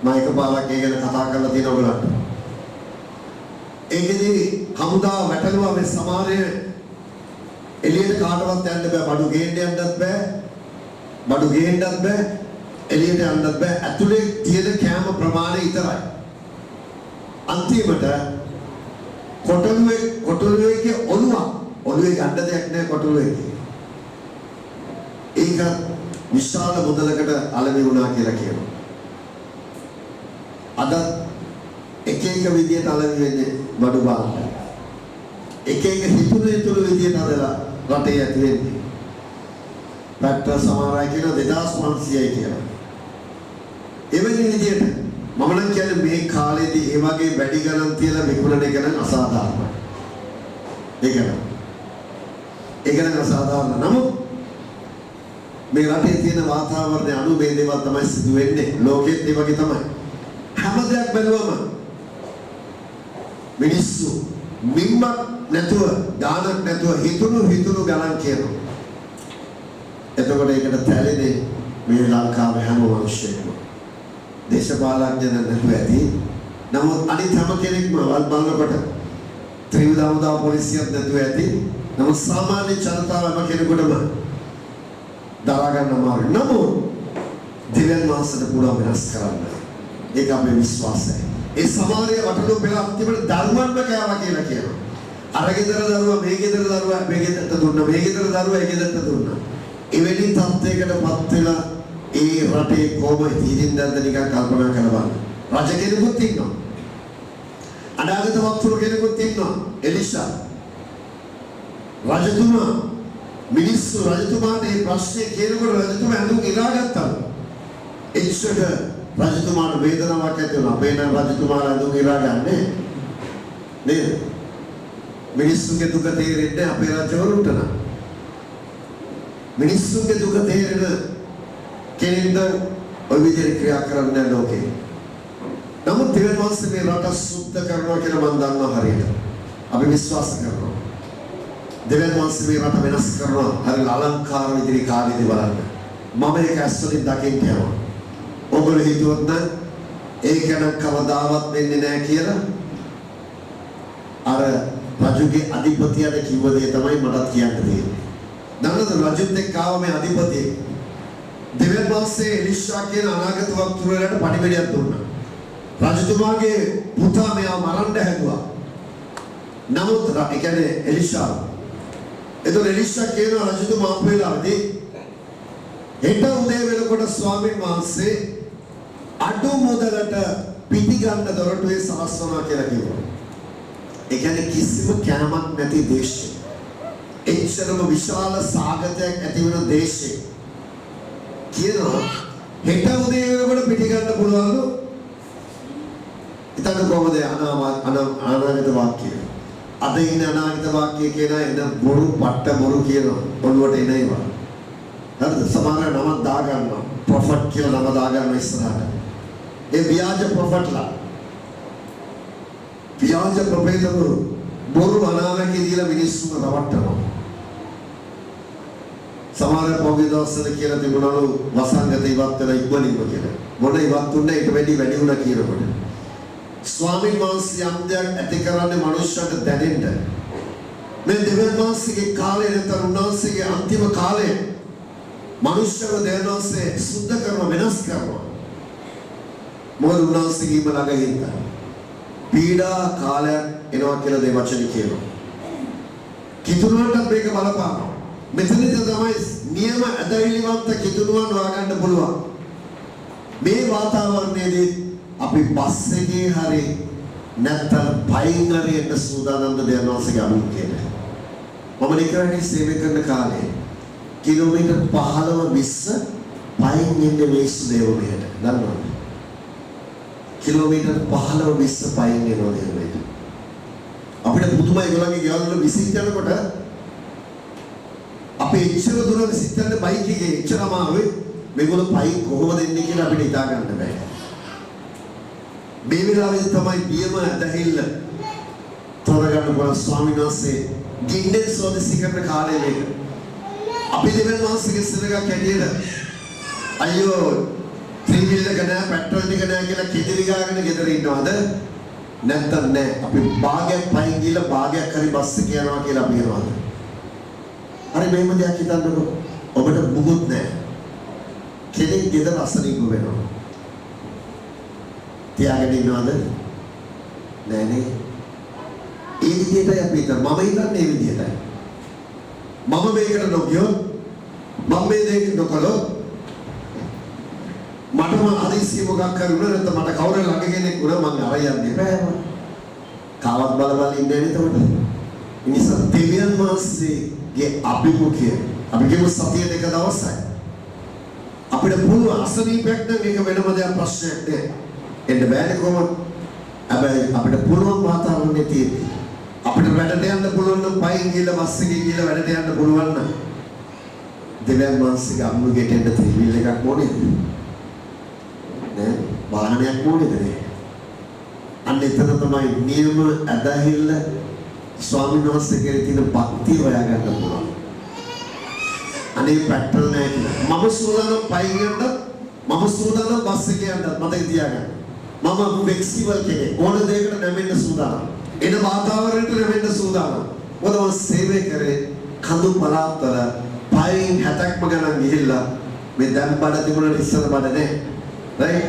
මයික පාරක් ඒ ගැන කතා කරලා තියෙන ඔයගලන්ට. ඒකෙදී හමුදා වැටලුවා මේ සමහරය එළියට කාටවත් යන්න බෑ. බඩු ගේන්න යන්නත් බෑ. බඩු ගේන්නත් බෑ. එළියට යන්නත් බෑ. ඇතුලේ තියෙන කෑම ප්‍රමාණය විතරයි. අන්තිමට කොටලුවේගේ ඔළුවේ ගන්න දෙයක් නෑ කොටලුවේගේ. ඒක විශාල මුදලකට අලෙවි වුණා කියලා කියනවා. අද එක විදියට අලෙවි වෙන්නේ බඩු බාන්න. එක හිතුණු විදියට අදලා රටේ ඇති වෙන්නේ. පැට්‍රල් සමහරයි කියන 2500යි කියලා. එවැනි විදියට මම නම් කියන්නේ මේ කාලේදී ඒ වගේ වැඩි ගණන් තියලා විකුණන එක නම් අසාධාරණයි. ඒක නම් අසාධාරණ. නමුත් මේ රටේ තියෙන වාතාවරණය අනුව මේ දේවල් තමයි සිදු වෙන්නේ. ලෝකෙත් ඒ වගේ තමයි. හැම දෙයක් බැලුවම මිනිස්සු මිම්මක් නැතුව දානක් නැතුව හිතුණු ගණන් කියනවා. එතකොට ඒකට තැලෙන්නේ මේ ලංකාවේ හැම මිනිස්සෙක්ම. දේශපාලඥයන් නැතුව ඇති. නමුත් අනිත් හැම කෙනෙක්ම බලනකොට ත්‍රිවිධ හමුදා පොලිසියක් නැතුව ඇති. නමුත් සාමාන්‍ය ජනතාව හැම කෙනෙකුටම දරා ගන්න අමාරුයි. නමුත් දිව්‍යන් වහන්සේට පුළුවන් වෙනස් කරන්න. ඒක අපේ විශ්වාසයයි. ඒ සමාජයේ වටලු පෙළ අන්තිමට ධර්මන්න කෑවා කියලා කියනවා. අර ගෙදර දරුවා මේ ගෙදර දරුවා මේ ගෙදරට දුන්නා. මේ ගෙදර දරුවා ඒ ගෙදරට දුන්නා. එවැනි තත්ත්වයකටපත් වෙලා ඒ රටේ කොහොමද තීරින්දන්ද නිකන් කල්පනා කරවන්න. රජ කෙනෙකුත් ඉන්නවා. අනාගත වක්තුරු කෙනෙකුත් ඉන්නවා. එලිෂා රජතුමා මිනිස්සු රජතුමාට මේ ප්‍රශ්නේ කියනකොට රජතුමා ඇඳුම් ඉරාගත්තා. එච්චර රජතුමාට වේදනාවක් ඇති වුණා. අපේ නම් රජතුමාලා ඇඳුම් ඉරාගන්නේ නේද? මිනිස්සුන්ගේ දුක තේරෙන්නේ අපේ රජවරුන්ට නම්. මිනිස්සුන්ගේ දුක තේරෙන කෙනෙක්ද ඔය විදිහට ක්‍රියා කරන්නේ ලෝකේ. නමුත් දෙවියන් වහන්සේ මේ රට සුද්ධ කරනවා කියලා මම දන්නවා හරියට. අපි විශ්වාස කරනවා. දෙවියන් වහන්සේ මේ රට වෙනස් කරනවා. හරි අලංකාර විදිහේ කාර්යදී බලන්න. මම ඒක ඇස්වලින් දකින්න යනවා. ඔබල හිතුවොත් නම් ඒක නම් කවදාවත් වෙන්නේ නැහැ කියලා අර රජුගේ අධිපතියට කිව්ව දේ තමයි මටත් කියන්න තියෙන්නේ. දන්නවද රජුත් එක්ක ආව මේ අධිපතිය දෙවියන් වහන්සේ එලිෂා කියන අනාගත වක්තුරලට පණිවිඩයක් දුන්නා. රජතුමාගේ පුතා මෙයා මරන්න හැදුවා. නමුත් ඒ කියන්නේ එලිෂා එතකොට එලිෂා කියන රජතුමා අපේලාදී හෙට උදේ වෙනකොට ස්වාමීන් වහන්සේ අඩු මුදලට පිටි ගන්න දොරටුවේ සලස්වනවා කියලා කිව්වා. ඒ කියන්නේ කිසිම කෑමක් නැති දේශය. එච්චරම විශාල සාගතයක් ඇති වෙන දේශය. කියනවා හෙට උදේ වෙනකොට පිටි ගන්න පුළුවන්ලු. ඉතින් කොහොමද අනාගත වාක්‍යය. අද ඉන්න අනාගත වාක්‍ය කියන එන බොරු පට්ට බොරු කියනවා. ඔළුවට එනවා. හරිද? සමහර නමක් දා ගන්නවා. ප්‍රොෆට් කියලා නම දා ගන්නවා ඉස්සරහට. ඒ ව්‍යාජ ප්‍රොෆට්ලා. ව්‍යාජ ප්‍රොෆෙටරු බොරු අනාගතේ දීලා මිනිස්සුන්ව රවට්ටනවා. සමහර පොගේ දවස්වල කියලා තිබුණලු වසංගත ඉවත් වෙලා ඉක්මනින්ම කියලා. මොන ඉවත් උන්නේ ඊට වැඩි වුණා කියනකොට. ස්වාමීන් වහන්සේ යම් දෙයක් ඇති කරන්නේ මනුෂ්‍යයට දැනෙන්න. මේ දෙවියන් වහන්සේගේ කාලේ නැත්නම් උන්වහන්සේගේ අන්තිම කාලේ මනුෂ්‍යව දෙවියන් වහන්සේ සුද්ධ කරන වෙනස් කරනවා. මොකද උන්වහන්සේගේ ළඟ හින්දා පීඩා කාලයක් එනවා කියලා දේ වචනේ කියනවා. කිතුණුවන්ට මේක බලපානවා. මෙතනදී තමයි නියම ඇදහිලිවන්ත කිතුණුවන් හොයාගන්න පුළුවන්. මේ වාතාවරණයේදී අපි බස් එකේ හරි නැත්තම් පයින් හරි එන්න සූදානම්ද දෙනවාසගේ අනුකේන. මම නිකරණේ සේවය කරන කාලේ කිලෝමීටර් 15-20 පයින් ඉන්නේ මේසු දේවමයට. දන්නවද? කිලෝමීටර් 15-20 පයින් යනවා දේවමයට. අපිට පුදුමයි ඒගොල්ලන්ගේ ගෙවල් වල විසිට යනකොට අපේ ඉච්ඡර දුර විසිට යන බයික් එකේ ඉච්ඡරම ආවේ මේගොල්ලෝ පයින් කොහොමද එන්නේ කියලා අපිට හිතා ගන්න බෑ. මේ වෙලාවේ තමයි බියම ඇදහිල්ල තෝරගන්න පුළුවන් ස්වාමීන් වහන්සේ ගින්නෙන් සෝදිසි කරන කාලේ මේක. අපි දෙවියන් වහන්සේගේ සෙනගක් ඇටියට අයියෝ ත්‍රිවිල් එක නෑ පෙට්‍රල් ටික නෑ කියලා කෙදිරි ගාගෙන ගෙදර ඉන්නවද? නැත්තම් නෑ. අපි භාගයක් පයින් ගිහලා භාගයක් හරි බස් එක යනවා කියලා අපි යනවාද? හරි මෙහෙම දෙයක් හිතන්නකෝ. ඔබට මුකුත් නෑ. කෙනෙක් ගෙදර අසනීප වෙනවා. තියාගෙන ඉන්නවද? නෑනේ. ඒ විදිහටයි අපි හිතන්නේ. මම හිතන්නේ ඒ විදිහටයි. මම මේකට නොගියොත් මම මේ දෙයක් නොකළොත් මටම හදිස්සිය මොකක් කරුණා නැත්නම් මට කවුරු ළඟ කෙනෙක් වුණා මං අර යන්නේ බෑ. කාවත් බල බල ඉන්නේ නේද එතකොට? ඉනිසා දෙවියන් වහන්සේගේ අභිමුඛය අපි කියමු සතිය දෙක දවසයි. අපිට පුළුවන් අසනීපයක් නම් ඒක වෙනම දෙයක් ප්‍රශ්නයක් නෑ. එන්න බෑනේ කොහොමද? හැබැයි අපිට පුළුවන් වාතාවරණය තියෙන්නේ. අපිට වැඩට යන්න පුළුවන් නම් පයින් ගිහලා බස් එකේ ගිහලා වැඩට යන්න පුළුවන් නම් දෙවියන් වහන්සේගේ අභිමුඛයට එන්න ත්‍රිවිල් එකක් ඕනේ. නෑ වාහනයක් ඕනේද නේ? අන්න එතන තමයි නියම අදහිල්ල ස්වාමීන් වහන්සේ කෙරේ තියෙන භක්තිය හොයාගන්න පුළුවන්. අනේ පෙට්‍රල් නෑ කියලා. මම සූදානම් පයින් යන්න, මම සූදානම් බස් එකේ යන්න මතක තියාගන්න. මම ෆ්ලෙක්සිබල් කෙනෙක්. ඕන දෙයකට නැමෙන්න සූදානම්. එන වාතාවරණයට නැමෙන්න සූදානම්. මොකද මම සේවය කරේ කඳු පළාත්වල පයින් 60ක්ම ගණන් ගිහිල්ලා මේ දැන් බඩ තිබුණට ඉස්සර බඩ නෑ. right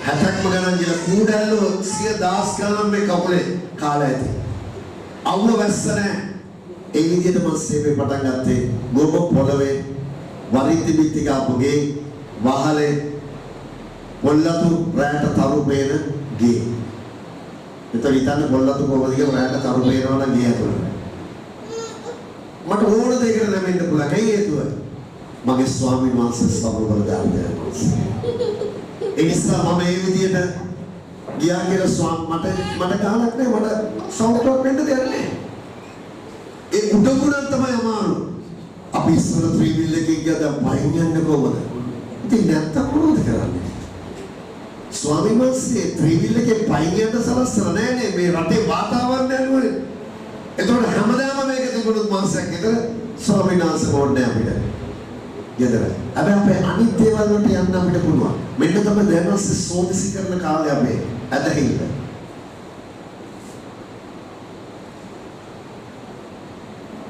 60ක්ම ගණන් ගිහලා කූඩැල්ලෝ 100,000 ගණන් මේ කකුලේ කාලා ඇති. අවුල වැස්ස නැහැ. ඒ විදිහට මම සේවය පටන් ගත්තේ ගොබ පොළවේ වරින්ති බිත්ති ගාපුගේ වහලේ පොල්ලතු රැට තරු පේන ගේ. එතකොට හිතන්න පොල්ලතු කොහොමද කියලා රැට තරු පේනවා නම් ගේ ඇතුළේ. මට ඕන දෙයකට නැමෙන්න පුළුවන්. ඇයි හේතුව? මගේ ස්වාමීන් වහන්සේ සබරවල දාන්නේ. ඒ නිසා මම මේ විදියට ගියා කියලා මට ගානක් නැහැ. මට සෞඛ්‍යයක් වෙන්න දෙයක් නැහැ. ඒ උඩගුණන් තමයි අමාරු. අපි ඉස්සර ත්‍රිවිල් එකේ ගියා දැන් පයින් යන්නේ කොහොමද? ඉතින් නැත්තම් මොනවද කරන්නේ? ස්වාමීන් වහන්සේ ත්‍රිවිල් එකේ පයින් යන්න සලස්සලා නැහැ මේ රටේ වාතාවරණය අනුවනේ. ඒතකොට හැමදාම මේක තිබුණොත් මාසයක් විතර ස්වාමීන් වහන්සේ ඕනේ අපිට. ගෙදර. හැබැයි අපේ අනිත් දේවල් වලට යන්න අපිට පුළුවන්. මෙන්න තමයි දැනස් සෝදිසි කරන කාලය අපේ ඇදහිල්ල.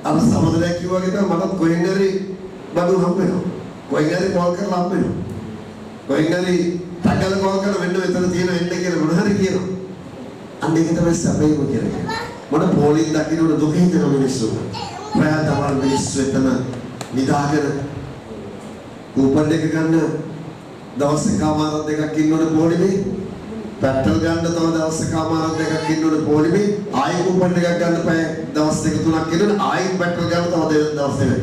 අර සමදලයක් කිව්වා වගේ තමයි මට කොහෙන් හරි බඩු හම්බ වෙනවා. කොහෙන් හරි කෝල් කරලා හම්බ වෙනවා. කොහෙන් හරි ටගල කෝල් කරලා මෙන්න මෙතන තියෙන එන්න කියලා මොන හරි කියනවා. අන්න ඒක තමයි සැපේම කියන්නේ. මොන පොලින් දකින්න දුක හිතන මිනිස්සු. ප්‍රයත්නවල මිනිස්සු එතන නිදාගෙන කූපන් එක ගන්න දවස් එකමාරක් දෙකක් ඉන්නවනේ පොලිමේ. පෙට්‍රල් ගන්න තව දවස් එකමාරක් දෙකක් ඉන්නවනේ පොලිමේ. ආයෙ කූපන් එකක් ගන්න පැය දවස් දෙක තුනක් ඉන්නවනේ. ආයෙ පෙට්‍රල් ගන්න තව දවස් දෙකක්.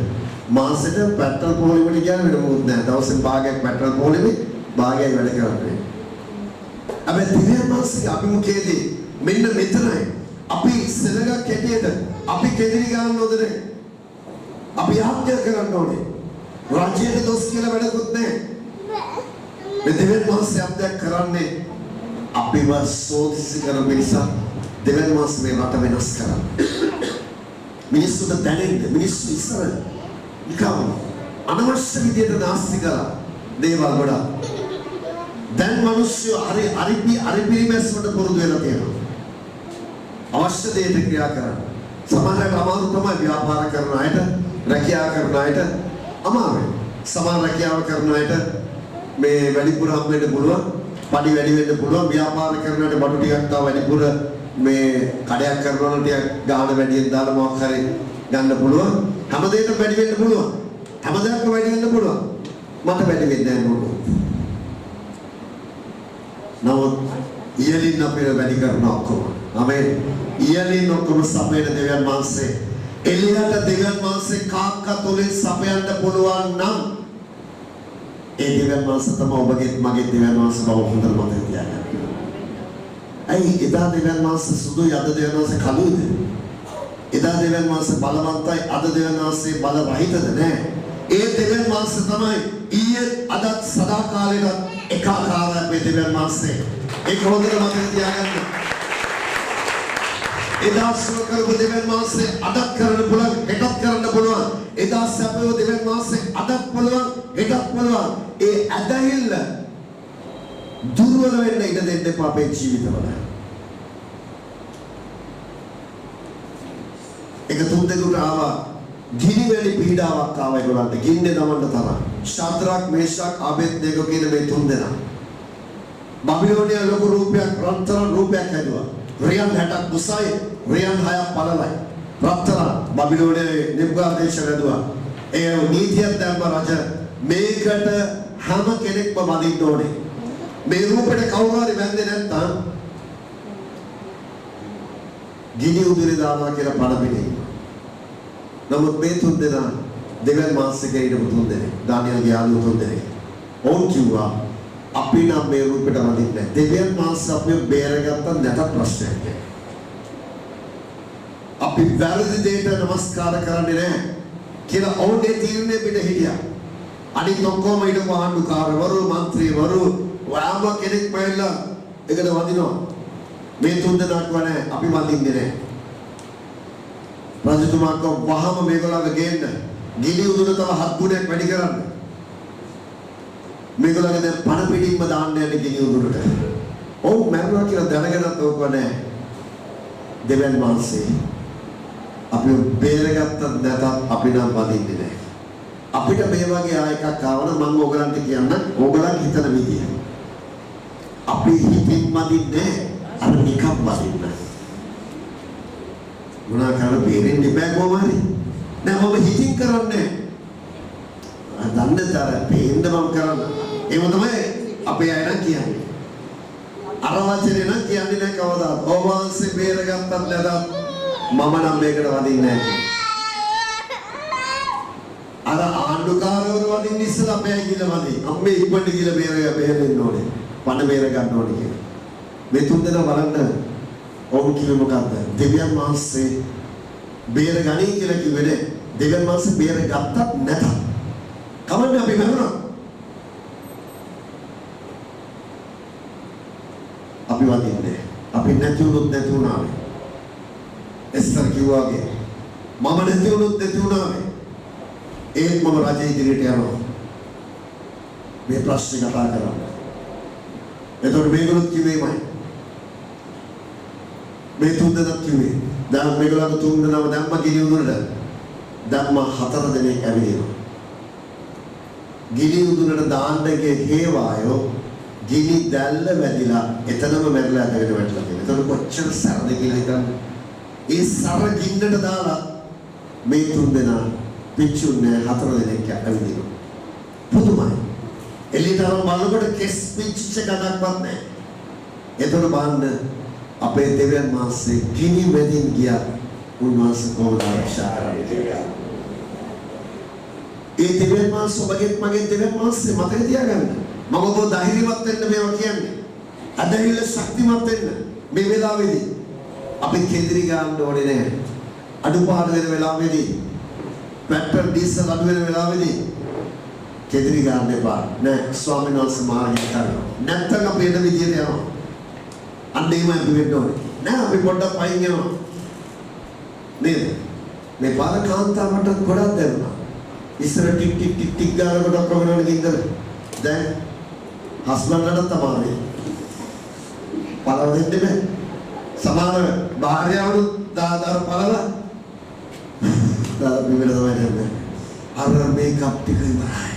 මාසෙට පෙට්‍රල් පොලිමේට ගියාම වෙන මොකුත් නැහැ. දවසෙන් භාගයක් පෙට්‍රල් පොලිමේ භාගයක් වැඩ කරන්නේ. අපි දිනේ මාසික අභිමුඛයේදී මෙන්න මෙතනයි. අපි සෙනගක් කැටියට අපි කෙදිරි ගන්න ඕනේ. අපි ආත්‍ය කරන්න ඕනේ. රාජ්‍යයේ දොස් කියලා වැඩකුත් නැහැ. මේ දෙවියන් වහන්සේ අපදයක් කරන්නේ අපිව සෝදිසි කරන නිසා දෙවියන් වහන්සේ මේ රට වෙනස් කරා. මිනිස්සුන්ට දැනෙන්න මිනිස්සු ඉස්සර නිකම් අනවශ්‍ය විදියට නාස්ති කරා දේවල් ගොඩක්. දැන් මිනිස්සු හරි පිරිමැස්මට පුරුදු වෙලා තියෙනවා. අවශ්‍ය දෙයට ක්‍රියා කරන්න. සමහරවිට අමාරු තමයි ව්‍යාපාර කරන අයට, රැකියාව කරන අයට අමාරුයි. සමාන රැකියාව කරන අයට මේ වැඩිපුර හම් වෙන්න පුළුවන්, පඩි වැඩි වෙන්න පුළුවන්. ව්‍යාපාර කරන අයට බඩු ටිකක් තව වැඩිපුර මේ කඩයක් කරනවා නම් ටිකක් ගාණ වැඩියෙන් දාලා මොකක් හරි ගන්න පුළුවන්. හැම දෙයකම වැඩි වෙන්න පුළුවන්. හැම දෙයක්ම වැඩි වෙන්න පුළුවන්. මට වැඩි වෙන්නේ නැහැ නෝන. නමුත් ඉහළින් අපිට වැඩි කරන ඔක්කොම. ආමේන්. ඉහළින් ඔක්කොම සපේන දෙවියන් වහන්සේ එළියට දෙවියන් වහන්සේ කාක්කතුලින් සපයන්න පුළුවන් නම් ඒ දෙවියන් වහන්සේ තමයි ඔබගේ මගේ දෙවියන් වහන්සේ බව හොඳට මතක තියාගන්න. ඇයි එදා දෙවියන් වහන්සේ සුදුයි අද දෙවියන් වහන්සේ කළුයිද? එදා දෙවියන් වහන්සේ බලවන්තයි අද දෙවියන් වහන්සේ බල රහිතද නෑ. ඒ දෙවියන් වහන්සේ තමයි ඊයේ අදත් සදාකාලෙට ඒකාකාරයි මේ දෙවියන් වහන්සේ. ඒක හොඳට මතක තියාගන්න. එදා සුව කරපු දෙවියන් වහන්සේ අදත් කරන්න පුළුවන්, හෙටත් කරන්න පුළුවන්. එදා සැපයෝ දෙවියන් වහන්සේ අදත් පුළුවන්, හෙටත් පුළුවන්. ඒ ඇදහිල්ල දුර්වල වෙන්න ඉඩ දෙන්න එපා අපේ ජීවිතවල. ඒක තුන් දෙනෙකුට ආවා ගිනි වැලි පීඩාවක් ආවා ඒගොල්ලන්ට ගින්නේ දමන්න තරම්. ශාද්‍රාක් මේෂාක් ආබේද්නේගෝ කියන මේ තුන් දෙනා. බබිලෝනියා ලොකු රූපයක් රත්තරන් රූපයක් හැදුවා. රියන් 60ක් දුසයි රියන් 6ක් පළලයි. රත්තරන් බබිලෝනියාවේ නිබ්බාදේශ හැදුවා. ඒ නීතියක් දැම්ම රජ මේකට හැම කෙනෙක්ම වදින්න ඕනේ. මේ රූපෙට කවුරු හරි වැන්දේ නැත්නම් ගිනි උදුරේ දානවා කියලා පණ පිටේ. නමුත් මේ තුන් දෙනා දෙවියන් වහන්සේගේ ඉන්න තුන් දෙනෙක් දානියල්ගේ යාළුවෝ තුන් දෙනෙක්. ඔවුන් කිව්වා අපි නම් මේ රූපෙට වදින්නේ නැහැ. දෙවියන් වහන්සේ අපිව බේරගත්ත නැත ප්‍රශ්නයක්. අපි වැරදි දෙයට නමස්කාර කරන්නේ නැහැ කියලා ඔවුන්ගේ තීරණය පිට හිටියා. අනිත් ඔක්කොම ඊට ආණ්ඩුකාරවරු മന്ത്രിවරු වෑම කෙනෙක් මැල්ලා එකට වදිනවා. මේ තුන් දෙනාට වනේ අපි වදින්නේ නැහැ. රජතුමා කව වහම මේගොල්ලන්ව ගේන්න. ගිනි උදුන තව 7 ගුණයක් වැඩි කරන්න. මේගොල්ලන්ගේ දැන් පණ පිටින්ම දාන්න යන්නේ ගිනි උදුනට. ඔව් මැරුණා කියලා දැනගෙනත් ඕක නැහැ. දෙවියන් වහන්සේ අපි බේරගත්තත් නැතත් අපි නම් වදින්නේ නැහැ. අපිට මේ වගේ ආයකක් ආවනම් මම ඕගලන්ට කියන්න ඕගලන් හිතන විදිය. අපි හිතින් වදින්නේ අර නිකම් වදින්න. මොනවා කරලා බේරෙන්න බෑ කොහොමද? නෑ මම හිතින් කරන්නේ. දන්නතර පේන්න මම කරන්න. ඒව තමයි අපේ අය නම් කියන්නේ. අර වචනේ නම් කියන්නේ නෑ කවදාවත්. ඔබ වහන්සේ බේරගත්තත් නැතත් මම නම් මේකට වදින්නේ නැහැ. අර ආණ්ඩුකාරවරු වදින්න ඉස්සලා අපේ කියලා වදින්න. අම්මේ ඉක්මනට කියලා බේරෙන්න ඕනේ. පණ බේර ගන්න ඕනේ කියලා. මේ තුන් දෙනා බලන්න ඔවුන් කිව්වේ මොකද්ද? දෙවියන් වහන්සේ බේර ගනී කියලා කිව්වේ නේ. දෙවියන් වහන්සේ බේර ගත්තත් නැතත් කවන්න අපි මරුණා. අපි වදින්නේ. අපි නැති වුණොත් නැති වුණානේ. එස්තර කිව්වාගේ මම නැති වුණොත් නැති වුණානේ. ඒත් මම රජය ඉදිරියට යනවා. මේ ප්‍රශ්නේ කතා කරා. එතකොට මේගොල්ලෝ කිව්වේමයි. මේ තුන් දෙනා කිව්වේ. දැන් මේගොල්ලෝ තුන් දෙනාම දැම්ම ගිනි උදුනට. දැම්ම 4 දෙනෙක් ඇවිදිනවා. ගිනි උදුනට දාන්නගේ හේවායෝ ගිනි දැල්ල වැදිලා එතනම මැරලා ඇදගෙන වැටලා තියෙනවා. එතකොට කොච්චර සරද කියලා හිතන්නේ. ඒ සර ගින්නට දාලා මේ තුන් දෙනා පිච්චුන්නේ 4 දෙනෙක් ඇවිදිනවා. පුදුමයි. එළියට අරන් බලනකොට කෙස් පිච්චිච්ච ගඩක්වත් නැහැ. එතකොට බලන්න අපේ දෙවියන් වහන්සේ ගිනි මැදින් ගියා. උන්වහන්සේ කොහොමද ආරක්ෂා කරන්නේ? ඒ දෙවියන් වහන්සේ මගේ දෙවියන් වහන්සේ මතක තියාගන්න. මම ඔබ ධෛර්යවත් වෙන්න මේවා කියන්නේ. අදහිල්ල ශක්තිමත් වෙන්න මේ වෙලාවේදී අපි කෙඳිරි ගන්න ඕනේ නැහැ. අඩුපාඩු වෙන වෙලාවෙදී පෙට්‍රල් ඩීසල් අඩු වෙන වෙලාවෙදී කෙඳිරි ගන්න එපා. නෑ ස්වාමීන් වහන්සේ මාර්ගය කරනවා. නැත්තම් අපි එන විදියට යනවා. අන්න එහෙම අපි වෙන්න ඕනේ. නෑ අපි පොඩ්ඩක් පයින් යනවා. නේද? මේ පාර කාන්තාවට ගොඩක් දැනුණා. ඉස්සර ටික් ටික් ටික් ටික් ගාලා ගොඩක් ප්‍රගණන ගින්දර. දැන් හස්බන්ඩ්ට තමයි පළව දෙන්න බෑ. සමාන භාර්යාවරු දාදාර පළලා දාලා බිමල තමයි යන්නේ. අර මේකප් ටික ඉවරයි.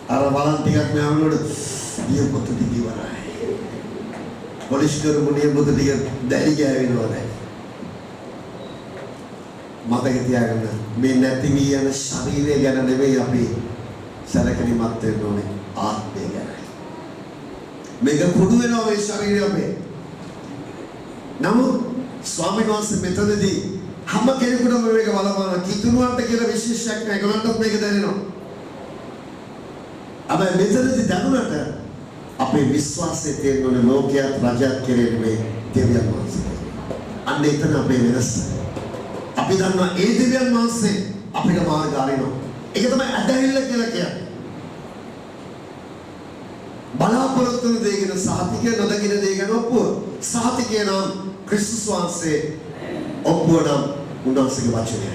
අර බලන් ටිකක් මෙහාමනොට දිය පොත ටික ඉවරයි. පොලිෂ් කරුමුණිය පොත ටික දැලි ගෑවෙනවා දැන්. මතක තියාගන්න මේ නැති වී යන ශරීරය ගැන නෙවෙයි අපි සැලකිලිමත් වෙන්න ඕනේ ආත්මය ගැන. මේක කුඩු වෙනවා මේ ශරීරය අපේ. නමුත් ස්වාමීන් වහන්සේ මෙතනදී හැම කෙනෙකුටම මේක බලපාන කිතුණුවන්ට කියලා විශේෂයක් නැහැ. ඒගොල්ලන්ටත් මේක දැනෙනවා. හැබැයි මෙතනදී දැනුණට අපේ විශ්වාසයේ තියෙන ලෝකයක් රජයක් කෙරෙහි මේ දෙවියන් වහන්සේ. අන්න එතන අපේ වෙනස. අපි දන්නවා ඒ දෙවියන් වහන්සේ අපිට මාර්ග අරිනවා. ඒක තමයි අදහිල්ල කියලා කියන්නේ. බලාපොරොත්තු වෙන දේ ගැන සහතිකය නොදකින දේ ගැන ඔප්පුව. සහතිකය නම් ක්‍රිස්තුස් වහන්සේ, ඔප්පුව නම් උන්වහන්සේගේ වචනය.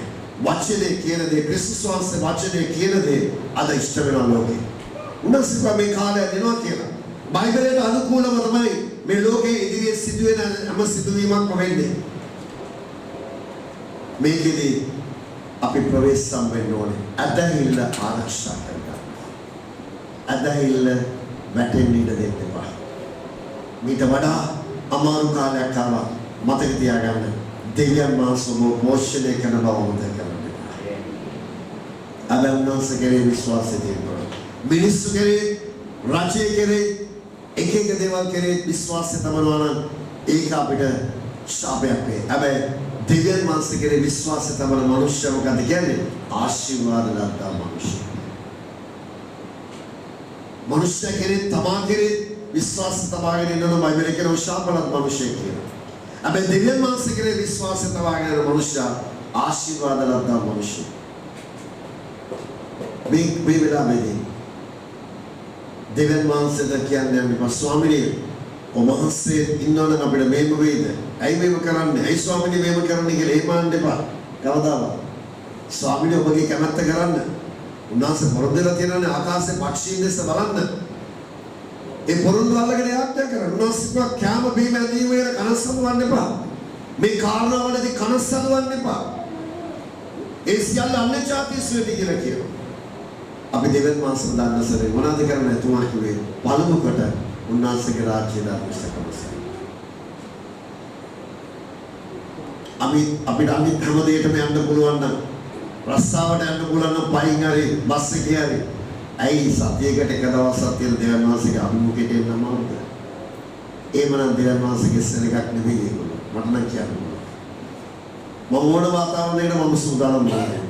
වචනේ කියන දේ ක්‍රිස්තුස් වහන්සේ වචනේ කියන දේ අද ඉෂ්ට වෙනවා ලෝකේ. උන්වහන්සේ මේ කාලය දෙනවා කියලා. බයිබලයට අනුකූලව තමයි මේ ලෝකයේ ඉදිරියේ සිදුවෙන හැම සිදුවීමක්ම වෙන්නේ. මේකෙදී අපි ප්‍රවේශම් වෙන්න ඕනේ. අදහිල්ල ආරක්ෂා කරගන්න. අදහිල්ල වැටෙන්න ඉඩ දෙන්න එපා. මීට වඩා අමාරු කාලයක් ආවා. මතක තියාගන්න. දෙවියන් වහන්සේව පෝෂණය කරන බව මතක කරගන්න. අද උන්වහන්සේ කෙරේ විශ්වාසය තියෙනවා. මිනිස්සු කෙරේ, රජය කෙරේ, එක දේවල් කෙරේ විශ්වාසය තබනවා නම් ඒක අපිට ශාපයක් වේ. හැබැයි දෙවියන් වහන්සේ කෙරේ විශ්වාසය තබන මනුෂ්‍ය මොකද කියන්නේ? ආශිර්වාද ලද්දා මනුෂ්‍ය. මනුෂ්‍ය කෙරේ තමා කෙරේ විශ්වාසය තබාගෙන ඉන්නන බයිබලයේ කියන ශාපලත් මනුෂ්‍ය කියනවා. හැබැයි දෙවියන් වහන්සේ කෙරේ විශ්වාසය තබාගෙන ඉන්න මනුෂ්‍ය ආශිර්වාද ලද්දා මනුෂ්‍ය. මේ වෙලාවේදී දෙවියන් වහන්සේට කියන්නේ අපි ස්වාමීනි ඔබ වහන්සේ ඉන්නවනම් අපිට මේම වේද? ඇයි මේම කරන්නේ? ඇයි ස්වාමීනි මේම කරන්නේ කියලා එහෙම එපා. කවදාවත්. ස්වාමීනි ඔබගේ කැමැත්ත කරන්න. උන්වහන්සේ පොරොන්දුලා තියෙනනේ ආකාශයේ පක්ෂීන් දැස බලන්න. ඒ පොරොන්දු අල්ලගෙන යාත්‍රා කරන්න. උන්වහන්සේ කැම බීම ඇදීම ගැන කනස්සලවන්න එපා. මේ කාරණාවලදී කනස්සලවන්න එපා. ඒ සියල්ල අන්‍ය ජාතිස්වෙටි කියලා කියනවා. අපි දෙවියන් වහන්සේ දන්නසරේ මොනවද කරන්නේ? තුමා කිව්වේ පළමු කොට උන්වහන්සේගේ රාජ්‍ය ධර්මශකමසයි. අපිට අනිත් හැම දෙයකටම යන්න පුළුවන් නම් රස්සාවට යන්න පුළුවන් නම් පයින් හරි බස් එකේ හරි. ඇයි සතියකට එක දවසක් තියෙන දෙවියන් වහන්සේගේ අභිමුඛයට එන්න අමාරුද? එහෙමනම් දෙවියන් වහන්සේගේ සෙනගක් නෙවෙයි ඒක. මට නම් කියන්න ඕන. මම ඕන වාතාවරණයකට මම සූදානම් නැහැ.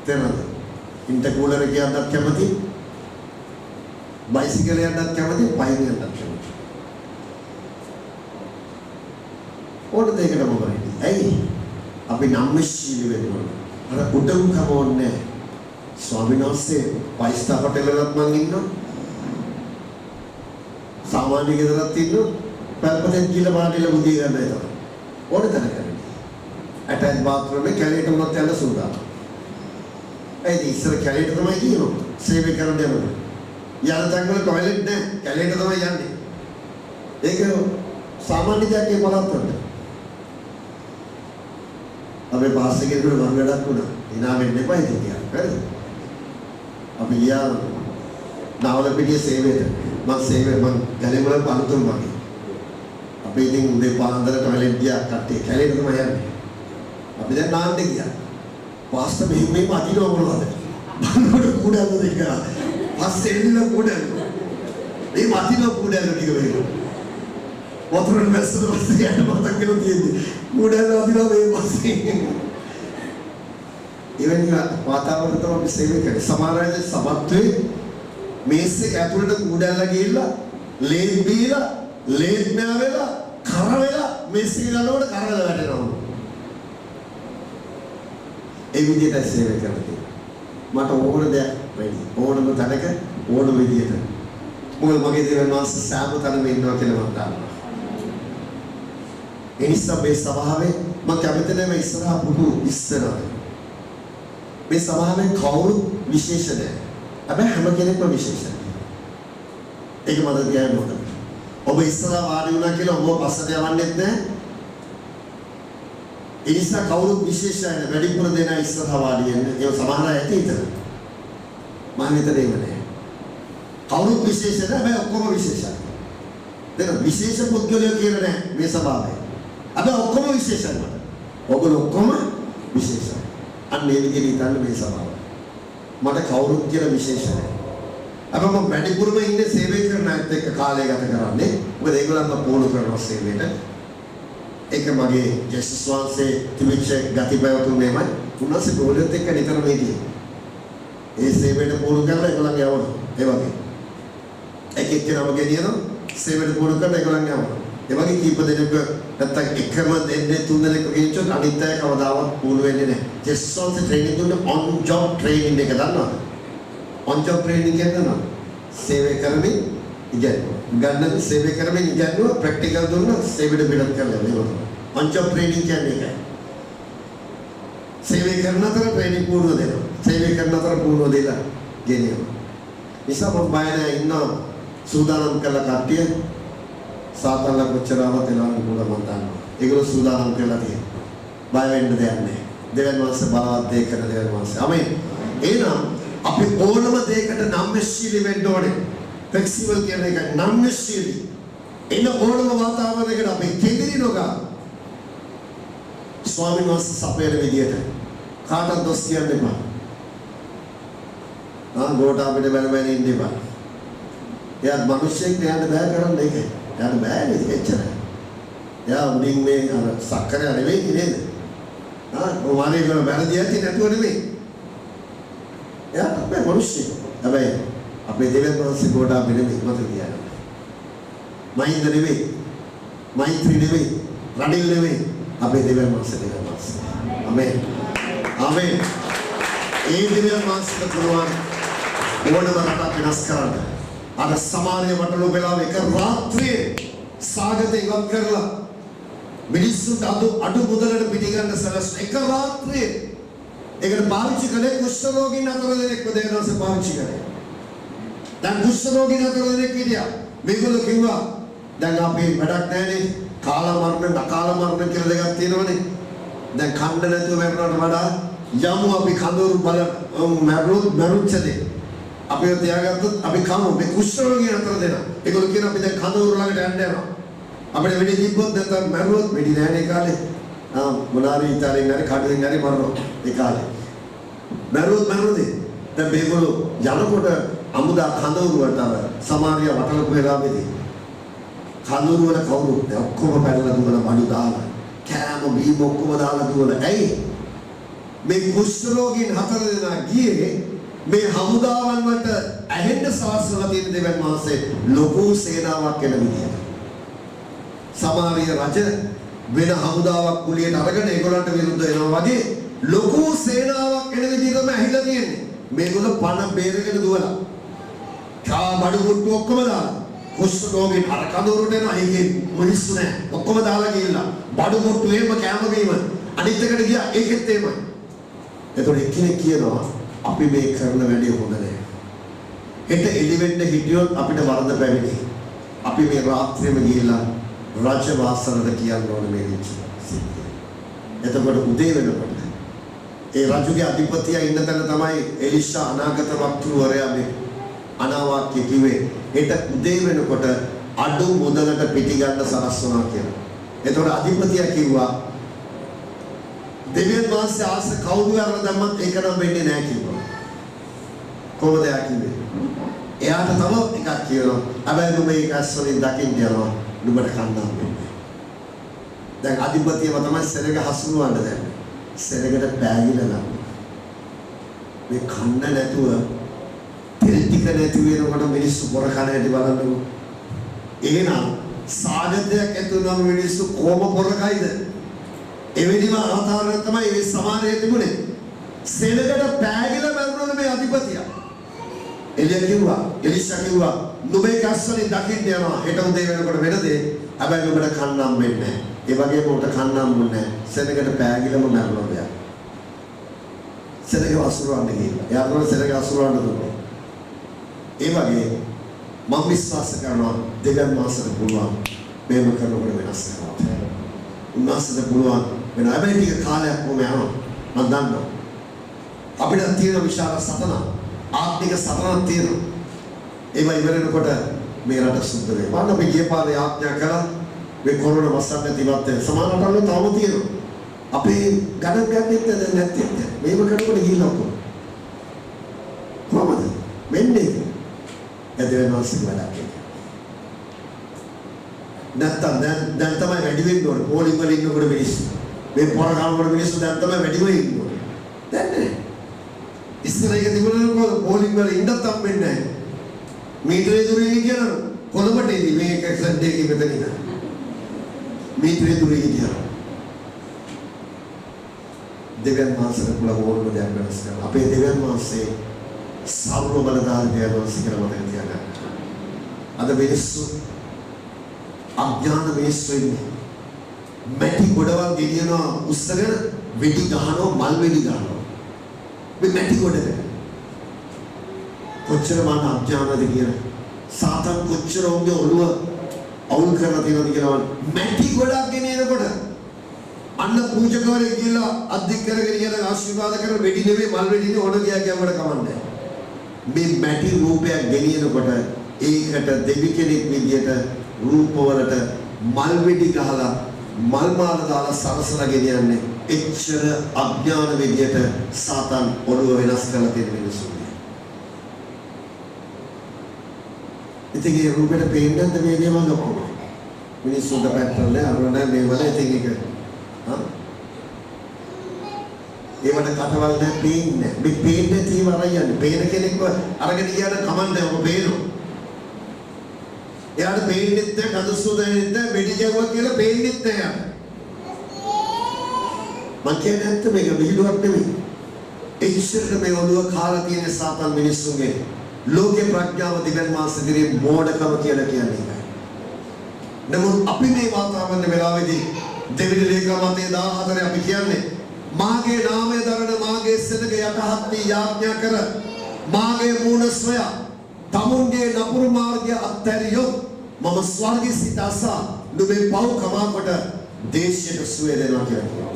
තේරෙනවද? ඉන්ටර්කූලර් එකේ යන්නත් කැමති, බයිසිකලේ යන්නත් කැමති, පයින් යන්නත් කැමති. ඕන දෙයකට මොකද? ඇයි? අපි නම්මශීලී වෙන්න ඕන. අර උඩුකම ඕනේ. ස්වාමීන් වහන්සේ පයිස්ටා හොටෙලකට මං ඉන්නවා. සාමාන්‍ය ගෙදරක් ඉන්නවා. පැල්පතෙන් කියලා පාටිල බුදිය ගන්න ඒක. ඕන තැනකට. ඇටච් බාත්රූම් එකේ කැලේට උනත් යන්න සූදානම්. ඒ ඉස්සර කැලේට තමයි කියනවා. සේවය කරන්න යනවා. යන තැන්වල টয়ලට් නැහැ. කැලේට තමයි යන්නේ. ඒක සාමාන්‍ය දෙයක් ඒ බලන්න. අපි පාස් එකේ ඉන්න මම වැඩක් වුණා. hina වෙන්න එපා ඉතින් කියලා. හරිද? අපි ගියා නාවලපිටිය සේවයට. මම ගලේ වල පන්තුරු මගේ. අපි ඉතින් උදේ පාන්දර টয়ලට් ගියා කට්ටිය කැලේට තමයි යන්නේ. අපි දැන් නාන්න ගියා. පාස්ට මෙහෙම අදිනවා මොනවද? බලනකොට කුඩල්ල දෙක. පස්සේ එන්න කුඩල්ල. මේ අදින කුඩල්ල ටික වෙනවා. වතුරෙන් වැස්සට පස්සේ යන්න මතක් වෙලා තියෙන්නේ. කුඩල්ල අදිනවා මේ පස්සේ. එවැනි වාතාවරණ තමයි අපි සේවය කරන්නේ. සමහර අය සමත්වේ මේසේ ඇතුළට කුඩල්ල ගිහිල්ලා ලේත් බීලා ලේත් නැවෙලා කර වෙලා මේසේ ගලවන්න කරලා වැටෙනවා. ඒ විදිහට සේවය කරන්නේ. මට ඕන දෙයක් වෙයි. ඕනම තැනක ඕනම විදිහට. මොකද මගේ දෙවියන් වහන්සේ සෑම තැනම ඉන්නවා කියලා මම දන්නවා. ඒ නිසා මේ සභාවේ මම කැමති නැහැ මේ ඉස්සරහා පුදු ඉස්සරහ. මේ සභාවේ කවුරුත් විශේෂ නැහැ. හැබැයි හැම කෙනෙක්ම විශේෂයි. ඒක මට කියන්න ඕන. ඔබ ඉස්සරහා වාඩි වුණා කියලා ඔබ පස්සට යවන්නෙත් නැහැ. ඒ නිසා කවුරුත් විශේෂයි නෑ. වැඩිපුර දෙනා ඉස්සරහා වාඩි වෙන්නේ. ඒක සමහර අය ඇති ඉතන. මම හිතන්නේ නෑ. කවුරුත් විශේෂ නෑ. හැබැයි ඔක්කොම විශේෂයි. දැන් විශේෂ පුද්ගලයෝ කියලා නෑ මේ සභාවේ. හැබැයි ඔක්කොම විශේෂයි මට. ඔයගොල්ලෝ ඔක්කොම විශේෂයි. අන්න ඒ විදිහට හිතන්න මේ සභාව. මට කවුරුත් කියලා විශේෂ නෑ. හැබැයි මම වැඩිපුරම ඉන්නේ සේවය කරන අයත් එක්ක කාලය ගත කරන්නේ. මොකද ඒගොල්ලන්ව පෝණු කරනවා සේවයට. ඒක මගේ ජේසුස් වහන්සේ තිබිච්ච ගති පැවතුමේමයි. උන්වහන්සේ පොළොත් එක්ක නිතරම හිටියේ. ඒ සේවයට පෝණු කරලා ඒගොල්ලන් යවනවා. ඒ වගේ. එක එක්කෙනාම ගෙනියනවා සේවයට පෝණු කරලා ඒගොල්ලන් යවනවා. ඒ වගේ කීප දෙනෙක් නැත්තම් එකම දෙන්නේ තුන් දෙනෙක් ගෙනිච්චොත් අනිත් අය කවදාවත් පෝණු වෙන්නේ නැහැ. ජේසුස් වහන්සේ ට්‍රේනින් දුන්න on job training එක දන්නවද? on job training කියන්නේ සේවය කරමින් ඉගෙනුවා. ගන්න සේවය කරමින් ඉගෙනුවා ප්‍රැක්ටිකල් දුන්නා සේවයට පිටත් කරලා මේක. on job training කියන්නේ ඒකයි. සේවය කරන අතර ට්‍රේනින් පුහුණුව දෙනවා. සේවය කරන අතර පුහුණුව දෙලා ගෙනියනවා. නිසා මම බය නැහැ ඉන්න සූදානම් කළ කට්ටිය සාතල්ලා කොච්චරවත් එලාන මුල මම දන්නවා. ඒගොල්ලෝ සූදානම් කරලා තියෙනවා. බය වෙන්න දෙයක් නැහැ. දෙවියන් වහන්සේ බලවත් දේ කරන දෙවියන් වහන්සේ. ආමේන්. එහෙනම් අපි ඕනම දෙයකට නම්‍යශීලී වෙන්න ඕනේ. ෆ්ලෙක්සිබල් කියන එක නම්‍යශීලී. එන ඕනම වාතාවරණයකට අපි කෙදිරි නොගා ස්වාමීන් වහන්සේ සපයන විදියට කාටවත් දොස් කියන්න එපා. ගෝඨ අපිට බැලබැල ඉන්න එපා. එයාත් මිනිස්සෙක් නෑට බෑ කරන්න ඒක. එයාට බෑ නේද එච්චරයි. එයා උඩින් මේ අර සක්කරය නෙවෙයි නේද? මොමාරේ වල බැලදී ඇති නැතුව නෙවෙයි. එයාට බෑ මිනිස්සෙක්. හැබැයි අපේ දෙවියන් වහන්සේ ගෝඨ අපිට නෙවෙයි මතක තියාගන්න. මහින්ද නෙවෙයි. මෛත්‍රී නෙවෙයි. රනිල් නෙවෙයි. අපේ දෙවියන් වහන්සේ දෙවියන් වහන්සේ. ආමේන්. ආමේන්. ඒ දෙවියන් වහන්සේට පුළුවන් ඕනම රටක් වෙනස් කරන්න. අර සමානීය වටලු වෙලාව එක රාත්‍රියේ සාගත ඉවත් කරලා මිනිස්සුන්ට අඩු මුදලට පිටිගන්න සලස්න එක රාත්‍රියේ ඒකට පාවිච්චි කළේ කුෂ්ඨ රෝගීන් අතර දෙනෙක්ව දෙවියන් වහන්සේ පාවිච්චි කරේ. දැන් කුෂ්ඨ රෝගීන් අතර දෙනෙක් හිටියා. මේගොල්ලෝ කිව්වා දැන් අපි වැඩක් නැහැනේ. කාලා මරණ නකාලා මරණ කියලා දෙකක් තියෙනවනේ. දැන් කන්න නැතුව මරනවට වඩා යමු අපි කඳවුරු බල මරුච්චදේ. අපිව තියාගත්තොත් අපි කමු මේ කුෂ්ඨ රෝගීන් අතර දෙනා. ඒගොල්ලෝ කියන අපි දැන් කඳවුරු ළඟට යන්න යනවා. අපිට වෙඩි තිබ්බොත් නැත්නම් මරුවොත් වෙඩි නැහැනේ කාලේ. මොනාරි ඉතාලියෙන් හරි කඩුවෙන් හරි මරනවා ඒ කාලේ. මරුවොත් දැන් මේගොල්ලෝ යනකොට අමුදා කඳවුරු වලට අර සමාරිය වටලපු වෙලාවේදී කඳවුරු වල කවුරුත් නැහැ. ඔක්කොම පැනලා දුවන මඩු දාලා කෑම බීම ඔක්කොම දාලා දුවන. ඇයි? මේ කුෂ්ඨ රෝගීන් හතර දෙනා ගියේ මේ හමුදාවන් වලට ඇහෙන්න සලස්වලා තියෙන දෙවියන් වහන්සේ ලොකු සේනාවක් එන විදියට. සමාරිය රජ වෙන හමුදාවක් කුලියට අරගෙන ඒගොල්ලන්ට විරුද්ධ වෙනවා වගේ ලොකු සේනාවක් එන විදිහටම ඇහිලා තියෙන්නේ. මේගොල්ලෝ පණ බේරගෙන දුවලා. කා බඩු මුට්ටු ඔක්කොම දාලා. කුෂ්ඨ රෝගීන් අර කඳවුරට එනවා. ඒකේ මිනිස්සු නැහැ. ඔක්කොම දාලා ගිහිල්ලා බඩු මුට්ටු එහෙම කැම බීම අනිත් එකට ගියා. ඒකෙත් එහෙමයි. එතකොට එක්කෙනෙක් කියනවා අපි මේ කරන වැඩේ හොඳ නැහැ. හෙට එළිවෙන්න හිටියොත් අපිට වරද පැමිණි. අපි මේ රාත්‍රියේම ගිහිල්ලා රජ වාසනට කියන්න ඕනේ මේ සිද්ධිය. එතකොට උදේ වෙනකොට ඒ රජුගේ අධිපතියා ඉන්න තැන තමයි එලිෂා අනාගත වක්තෘවරයා මේ අනාවාක්‍ය කිව්වේ. හෙට උදේ වෙනකොට අඩු මුදලට පිටි ගන්න සලස්වනවා කියලා. එතකොට අධිපතියා කිව්වා දෙවියන් වහන්සේ ආස කවුරු කරලා දැම්මත් ඒක නම් වෙන්නේ නැහැ කිව්වා. කොහොමද යා කිව්වේ? එයාට තව එකක් කියනවා. හැබැයි නුඹ ඒක ඇස්වලින් දකින්න යනවා. නුඹට කන්නම් වෙන්නේ. දැන් අධිපතියව තමයි සෙනග හසුරුවන්න දැන්. සෙනගට පෑගිලා නම්. මේ කන්න නැතුව තෙල් ටික නැති වෙනකොට මිනිස්සු බොර කන හැටි බලන්නකො. එහෙනම් සාගතයක් ඇතුළම මිනිස්සු කොහොම බොර කයිද? එවැනිම ආතාවරයක් තමයි මේ සමාජයේ තිබුණේ. සෙනගට පෑගිලා මැරුණා මේ අධිපතියා. එලිෂා කිව්වා නුඹේ කස්සලින් දකින්න යනවා. හෙට උදේ වෙනකොට වෙන දේ. හැබැයි නුඹට කන්නම් වෙන්නේ නැහැ. ඒ වගේම උට කන්නම් මොන්නේ නැහැ. සෙනගට පෑගිලම මැරුණා මෙයා. සෙනග අසුරවන්න ගිහිල්ලා. එයා තමයි සෙනග අසුරවන්න දුන්නේ. ඒ වගේ මම විශ්වාස කරනවා දෙවියන් වහන්සේට පුළුවන් මේව කරනකොට වෙනස් කරනවා. උන්වහන්සේට පුළුවන් වෙන හැබැයි ටික කාලයක් කොහොම යනවා. මම දන්නවා. අපිට තියෙන විශාල සතන ආත්මික සතනක් තියෙනවා. ඒවා ඉවරනකොට මේ රට සුද්ධ වෙනවා. මම අපි ගිය පාරේ ආඥා කළා මේ කොරෝනා වසන්න තිබත් සමාන රටවල තවම තියෙනවා. අපේ ගණන් ගන්නෙත් නැත්තේ. මේව කරනකොට ගිහිල්ලා කොහොමද? වෙන්නේ එදෙවන මාසික වැඩක් එක. නැත්තම් දැන් තමයි වැඩි වෙන්න ඕනේ. පොලිං වල ඉන්නකොට මිනිස්සු. මේ පොර ගන්නකොට මිනිස්සු දැන් තමයි වැඩි වෙන්න ඕනේ. දැන් නේ. ඉස්සර එක තිබුණාම පොලිං වල ඉන්නත් හම්බෙන්නේ නැහැ. මීටරේ දුරේ කියන කොළඹට ඉදි මේක එක්සන්ට් එකේ මෙතන ඉන්න. මීටරේ දුරේ කියන. දෙවියන් වහන්සේ පුළුවන් ඕනම දෙයක් වෙනස් කරනවා. අපේ දෙවියන් වහන්සේ සර්ව බලධාරී දෙවියන් වහන්සේ කියලා මතක තියාගන්න. අද මිනිස්සු අඥාන මිනිස්සු ඉන්නේ. මැටි ගොඩවල් ගෙනියනවා උස්සගෙන වෙඩි ගහනවා මල් වෙඩි ගහනවා. මේ මැටි ගොඩක. කොච්චර මන අඥානද කියලා. සාතන් කොච්චර උන්ගේ ඔළුව අවුල් කරලා තියෙනවද කියලා මැටි ගොඩක් ගෙනියනකොට අන්න පූජකවරයෙක් කියලා අධික කරගෙන යන ආශිර්වාද කරන වෙඩි නෙවෙයි මල් වෙඩිනේ ඕන ගියා කියවට කමන්නේ. මේ මැටි රූපයක් ගෙනියනකොට ඒකට දෙවි කෙනෙක් විදියට රූපවලට මල් වෙඩි ගහලා මල් මාල දාලා සරසලා ගෙනියන්නේ එච්චර අඥාන විදියට සාතන් ඔළුව වෙනස් කරලා තියෙන මිනිස්සුන්ගේ. ඉතින් ඒ රූපෙට පේන්නේ නැද්ද මේ දේවල් ඔක්කොම? මිනිස්සුන්ට පැට්‍රල් නෑ අර නෑ මේවල ඉතින් ඒක ඒවට කටවල් නෑ පේන්නේ. මේ පේන්නේ තීව අරයන්නේ. පේන කෙනෙක්ව අරගෙන ගියාට කමන්නේ ඔබ පේනවා. එයාට පේන්නෙත් නෑ කඳුසුදෙන්නෙත් නෑ වෙඩි ගැවුවා කියලා පේන්නෙත් නෑ යාට. මං කියන්නේ නැත්te මේක විහිළුවක් නෙමෙයි. ඒ ඉස්සරට මේ ඔළුව කාලා තියෙන සාතන් මිනිස්සුන්ගේ ලෝකේ ප්‍රඥාව දිවෙන් මාසදිරේ මෝඩකම කියලා කියන්නේ ඒකයි. නමුත් අපි මේ වාතාවරණ වෙලාවේදී දෙවිලි ලේකමතේ 14 අපි කියන්නේ මාගේ නාමය දරන මාගේ සෙනග යටහත් වී යාඥා කර මාගේ මූණ සොයා තමුන්ගේ නපුරු මාර්ගය අත්හැරියොත් මම ස්වර්ගයේ සිට අසා නුඹේ පව් කමා කොට දේශයට සුවය දෙනවා කියලා.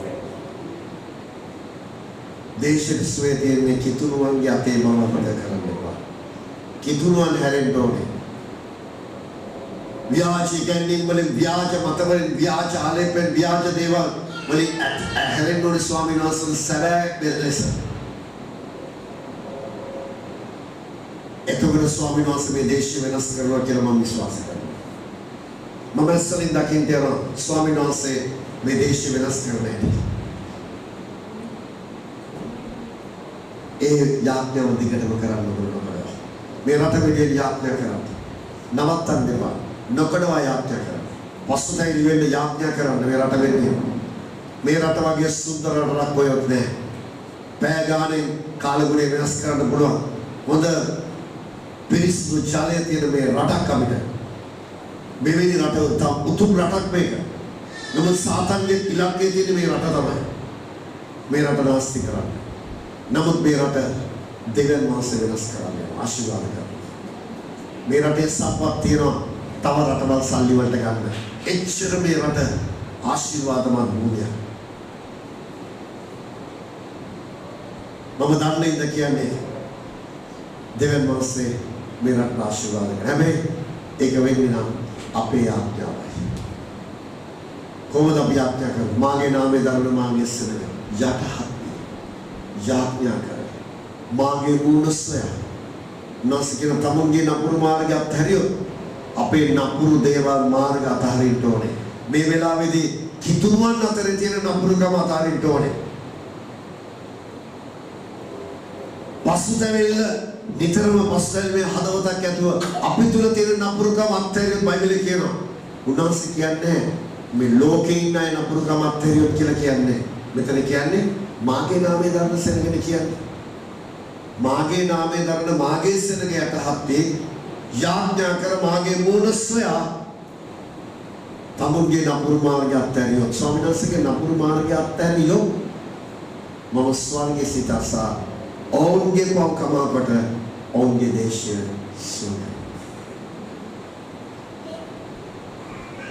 දේශයට සුවය දෙන්නේ කිතුරුවන්ගේ අතේ මම අපට කරන්න එපා. කිතුරුවන් හැරෙන්න ඕනේ. ව්‍යාජ ගැනීම වලින් ව්‍යාජ මත වලින් ව්‍යාජ ආලේපෙන් ව්‍යාජ දේවල් වලින් හැරෙන්න ඕනේ ස්වාමීන් වහන්සේ සැබෑ ලෙස. එතකොට ස්වාමීන් වහන්සේ මේ දේශය වෙනස් කරනවා කියලා මම විශ්වාස කරනවා. මම ඇස්සලින් දකින්න යනවා ස්වාමීන් වහන්සේ මේ දේශය වෙනස් කරන්නේ. ඒ යාඥාව දිගටම කරන්න ඕනේ. මේ රට විදියට යාඥා කරන්න. නවත්තන්න එපා. නොකඩවා යාඥා කරන්න. පසුතැවිලි වෙන්න යාඥා කරන්න මේ රට වෙන්නේ. මේ රට වගේ සුන්දර රටක් කොහෙවත් නැහැ. පෑ ගානේ කාලගුණය වෙනස් කරන්න පුළුවන්. හොඳ පිරිසිදු ජලය තියෙන මේ රටක් අපිට. මෙවැනි රට උතුම් රටක් මේක. නමුත් සාතන්ගේ ඉලක්කය තියෙන මේ රට තමයි. මේ රට නාස්ති කරන්න. නමුත් මේ රට දෙවියන් වහන්සේ වෙනස් කරන්න ආශිර්වාද කරනවා. මේ රටේ සම්පත් තියෙනවා තව රටවල් සල්ලි වලට ගන්න. එච්චර මේ රට ආශිර්වාදමත් භූමියක්. මම දන්නේ ඉඳ කියන්නේ දෙවියන් වහන්සේ මේ රට ආශිර්වාද කරනවා. හැබැයි ඒක වෙන්නේ නම් අපේ ආඥාවයි. කොහොමද අපි ආඥා කරන්නේ? මාගේ නාමය දරන මාගේ සෙනග යටහත් යාඥා කරයි. මාගේ මූණසය නොසිකන තමුන්ගේ නපුරු මාර්ගය අත්හැරියොත් අපේ නපුරු දේවල් මාර්ග අතහරින්න ඕනේ. මේ වෙලාවේදී කිතුරුවන් අතරේ තියෙන නපුරුකම අතහරින්න ඕනේ. පසුතැවිල්ල නිතරම පසුතැවිල්ලේ හදවතක් ඇතුව අපි තුල තියෙන නපුරුකම අත්හැරියොත් බයිබලයේ කියනවා. උන්වහන්සේ කියන්නේ මේ ලෝකේ ඉන්න අය නපුරුකම අත්හැරියොත් කියලා කියන්නේ. මෙතන කියන්නේ මාගේ නාමය දරන සෙනගෙන කියන්නේ. මාගේ නාමය දරන මාගේ සෙනග යටහත් යාඥා කර මාගේ මූණ සොයා තමුන්ගේ නපුරු මාර්ගය අත්හැරියොත් ස්වාමීන් වහන්සේගේ නපුරු මාර්ගය අත්හැරියොත් මම ස්වර්ගයේ සිට අසා ඔවුන්ගේ පව කමා කොට ඔවුන්ගේ දේශය සුවය.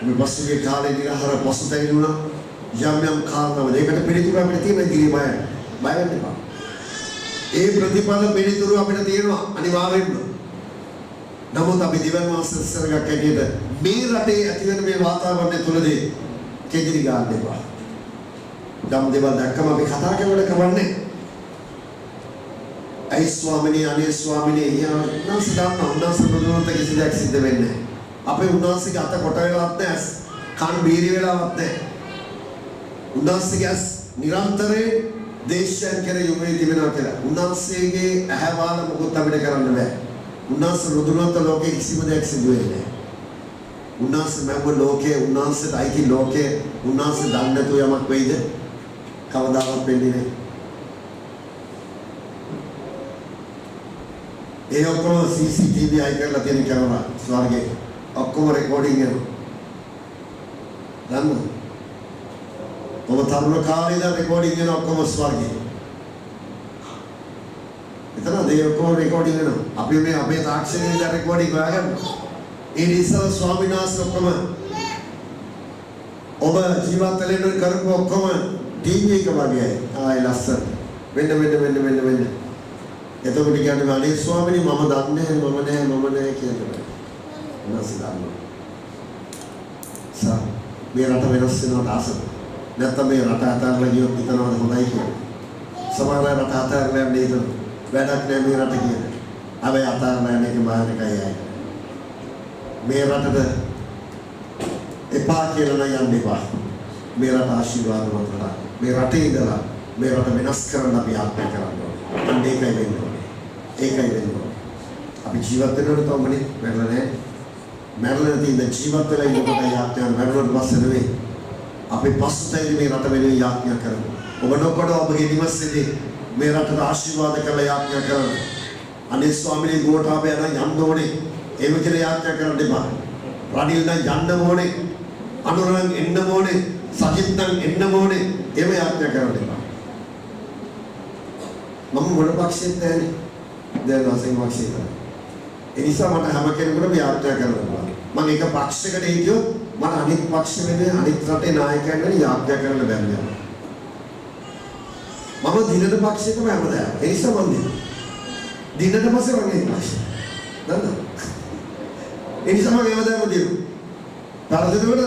මේ පසුගිය කාලේ නිරහර පසුතැවිලි වුණා. යම් කාරණාවල ඒකට පිළිතුරු අපිට තියෙන ඉදිරිය බය වෙන්න එපා. ඒ ප්‍රතිඵල පිළිතුරු අපිට තියෙනවා අනිවාර්යෙන්ම. නමුත් අපි දිවන් වාසස්සරගක් ඇටියට මේ රටේ ඇති වෙන මේ වාතාවරණය තුලදී කෙදිරි ගන්න එපා. ධම් දේවල් දැක්කම අපි කතා කරනකොට කවන්නේ. අයි ස්වාමිනේ අනේ ස්වාමිනේ යනස් දාන්න උන්වහන්ස ප්‍රදෝන්ත කිසි දෙයක් සිද්ධ වෙන්නේ නැහැ. අපේ උන්වහන්සේගේ අත කොට වෙලාවත් නැහැ. කන් බීරි වෙලාවත් නැහැ. උන්වහන්සේගේ නිරන්තරයෙන් දේශයන් කෙරේ යොමු වී තිබෙනවා කියලා. උන්වහන්සේගේ ඇහැවාල මොකොත් අපිට කරන්න බෑ. උන්වහන්සේ රුදුනන්ත ලෝකේ කිසිම දෙයක් සිදු වෙන්නේ නැහැ. උන්වහන්සේ මම ලෝකේ උන්වහන්සේට අයිති ලෝකේ උන්වහන්සේ දන්නේ නැතුව යමක් වෙයිද? කවදාවත් වෙන්නේ නැහැ. ඒ ඔක්කොම CCTV අයි කරලා තියෙන කැමරා ස්වර්ගයේ ඔක්කොම රෙකෝඩින් කරනවා. දන්නවද? ඔබ තරුණ කාලේ ඉඳන් රෙකෝඩින් වෙන ඔක්කොම ස්වර්ගයේ. එතන දේ ඔක්කොම රෙකෝඩින් වෙනවා. අපි මේ අපේ තාක්ෂණයේ ඉඳන් රෙකෝඩින් හොයාගන්නවා. ඒ නිසා ස්වාමීන් වහන්සේ ඔක්කොම ඔබ ජීවත් වෙන්න කරපු ඔක්කොම ටීවී එක වගේ ආයි ලස්සන. වෙන්න. එතකොට කියන්නේ අනේ ස්වාමීනි මම දන්නේ මම නෑ කියලා. නැසි දන්නවා. මේ රට වෙනස් වෙනවට ආසද? නැත්නම් මේ රට අතහැරලා ගියොත් හිතනවාද හොඳයි කියලා? සමහර අය රට අතහැරලා යන්නේ හිතන වැඩක් නෑ මේ රට කියලා. හැබැයි අතහැරලා යන්නේ මානකයි අය. මේ රටට එපා කියලා නම් යන්න එපා. මේ රට ආශිර්වාදවත් රටක්. මේ රටේ ඉඳලා මේ රට වෙනස් කරන්න අපි ආත්මය කරන්න ඕනේ. අන්න ඒකයි වෙන්නේ. අපි ජීවත් වෙනකොට තමයි මැරෙන්නේ නැහැ. මැරෙලා තියෙන ජීවත් වෙලා ඉන්නකොට යාත්‍යා මැරුණට පස්සේ නෙවෙයි. අපි පස්සෙදී මේ රට වෙනුවෙන් යාත්‍යා කරනවා. ඔබ නොකොට ඔබගේ නිවසේදී මේ රටට ආශිර්වාද කරලා යාත්‍යා කරනවා. අනේ ස්වාමීනි ගෝඨාභය යන්න ඕනේ. එහෙම කියලා යාත්‍යා කරන්න එපා. රනිල් නම් යන්න ඕනේ. අනුරන් එන්න ඕනේ. සජිත් නම් එන්න ඕනේ. එහෙම යාත්‍යා කරන්න එපා. මම මොන පක්ෂෙත් නැහැනේ. දැන් වාසින් පක්ෂෙත්. ඒ නිසා මට හැම කෙනෙකුටම යාත්‍යා කරන්න පුළුවන්. මම එක පක්ෂයකට හිටියොත් මට අනිත් පක්ෂ වෙනුවෙන් අනිත් රටේ නායකයන් වෙනුවෙන් යාත්‍යා කරන්න බැහැ. මම දිනන පක්ෂයකම හැමදාම. ඒ නිසා මම දිනන පස්සේ මම ඒ පක්ෂය. දන්නවද? ඒ නිසා මම හැමදාම දිනු. තරදිනවල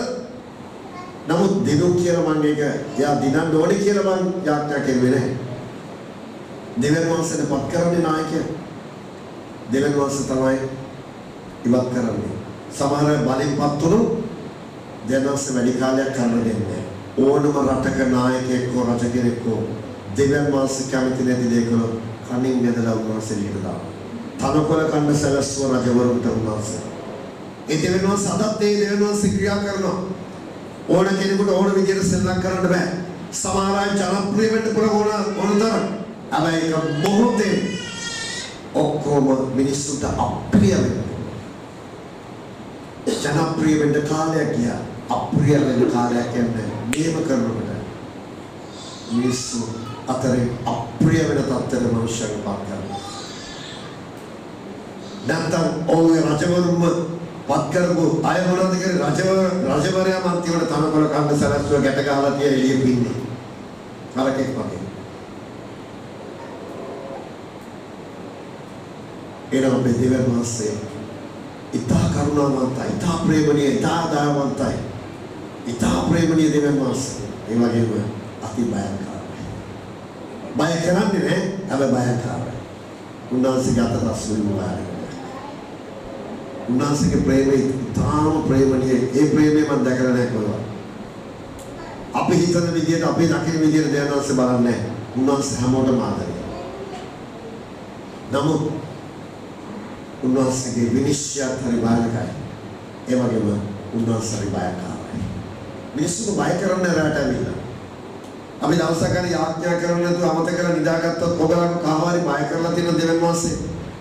නමුත් දිනු කියලා මම ඒක යා දිනන්න ඕනේ කියලා මම යාත්‍යා කෙරුවේ නැහැ. දෙවියන් වහන්සේට පත් කරන්නේ නායකයා. දෙවියන් වහන්සේ තමයි ඉවත් කරන්නේ. සමහර බලෙන්පත් වුණු දෙවියන්වහන්සේ වැඩි කාලයක් කරන්න දෙන්නේ. ඕනම රටක නායකයෙක් හෝ රජ කෙනෙක් හෝ දෙවියන් වහන්සේ කැමති නැති දෙයක කණින් බෙදලා උන්වහන්සේ ලියලා දානවා. තනකොළ කන්න සැලැස්සුව රජවරුන්ට උන්වහන්සේ. ඒ දෙවියන් වහන්සේ අදත් ඒ දෙවියන් වහන්සේ ක්‍රියා කරනවා. ඕන කෙනෙකුට ඕන විදිහට සෙල්ලම් කරන්න බෑ. සමහර අය ජනප්‍රිය වෙන්න පුළුවන් ඕන තරම්. හැබැයි ඒක මොහොතේ ඔක්කොම මිනිස්සුන්ට අප්‍රිය වෙනවා. ජනප්‍රිය වෙන්න කාලයක් ගියා. අප්‍රිය වෙන්න කාලයක් යන්නේ මේව කරනකොට මිනිස්සු අතරේ අප්‍රිය වෙන තත්ත්වයකට මනුෂ්‍යයන් පත් කරනවා. නැත්නම් ඔව්වේ රජවරුන්ම පත් කරපු අය මොනවද කියන්නේ රජවරයා මන්ත්‍රීවරු තනකොළ කන්න සැලැස්සුව ගැට ගහලා තිය එළිය පින්නේ. කරකෙක් වගේ. එනම් අපේ දෙවියන් වහන්සේ ඉතා කරුණාවන්තයි, ඉතා ප්‍රේමණීය, ඉතා දයාවන්තයි. ඉතා ප්‍රේමණීය දෙවියන් වහන්සේ. ඒ වගේම අති භයංකාරයි. බය කරන්නේ නැහැ, හැබැයි භයංකාරයි. උන්වහන්සේගේ අතට අසුවිම වාරයි. උන්වහන්සේගේ ප්‍රේමය ඉතාම ප්‍රේමණීය. ඒ ප්‍රේමය මම දැකලා නැහැ කොහොමද? අපි හිතන විදිහට, අපි දකින විදිහට දෙවියන් වහන්සේ බලන්නේ නැහැ. උන්වහන්සේ හැමෝටම ආදරයි. නමුත් උන්වහන්සේගේ විනිශ්චයත් හරි භයානකයි. ඒ වගේම උන්වහන්සේ හරි භයංකාරයි. මිනිස්සුන්ව බය කරන්න රැට ඇවිල්ලා. අපි දවසක් හරි යාඥා කරන්න නැතුව අමතක කරලා නිදාගත්තොත් ඔයගලන්ව කවදාවත් බය කරලා තියෙන දෙවියන් වහන්සේ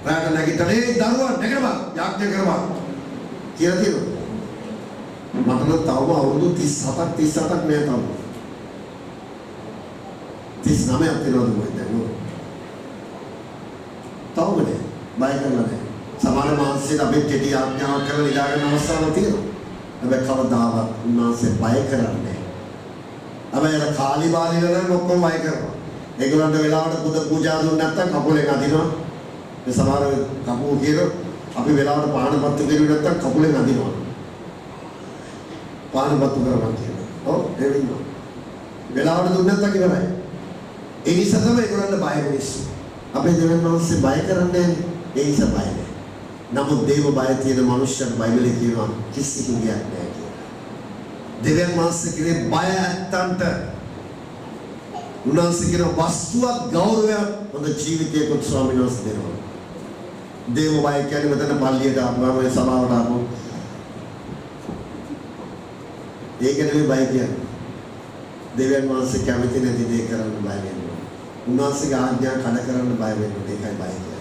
රැට නැගිටනේ දරුවා නැගිටපන් යාඥා කරපන් කියලා තියෙනවා. මට නම් තවම අවුරුදු 37ක් නෑ තවම. 39ක් තියෙනවද මොකද? තවම නෑ. බය කරලා නෑ. සමහර මානසික අපි කෙටි ආඥාවක් කරලා නිදා ගන්න අවස්ථාවක් තියෙනවා. හැබැයි කවදාවත් උන්වහන්සේ බය කරන්නේ නැහැ. හැබැයි අර කාලි බාලි වලම ඔක්කොම බය කරනවා. ඒගොල්ලන්ට වෙලාවට බුදු පූජා දුන්න නැත්නම් කකුලෙන් අදිනවා. මේ සමහර කපුව කියන අපි වෙලාවට පානපත්තු දෙන්නේ නැත්නම් කකුලෙන් අදිනවා. පානපත්තු කරනවා කියනවා. ඔව් ඒ වෙනවා. වෙලාවට දුන්න නැත්නම් ඉවරයි. ඒ නිසා තමයි ඒගොල්ලන්ට බය වෙන්නේ. අපේ දෙවියන් වහන්සේ බය කරන්නේ නැහැ. ඒ නිසා බය නැහැ. නමුත් දේව බය තියෙන මනුෂ්‍යයන් බයිබලයේ කියනවා කිසි හිඟයක් නැහැ කියලා. දෙවියන් වහන්සේ කියන්නේ බය ඇත්තන්ට උන්වහන්සේ කියන වස්තුවක් ගෞරවයක් හොඳ ජීවිතයක ස්වාමීන් වහන්සේ දෙනවා. දේව බය කියන්නේ මෙතන පල්ලියට ආවම මේ සභාවට ආවම ඒක නෙවෙයි බය කියන්නේ. දෙවියන් වහන්සේ කැමති නැති දේ කරන්න බය වෙනවා. උන්වහන්සේගේ ආඥා කඩ කරන්න බය වෙනවා. ඒකයි බය කියන්නේ.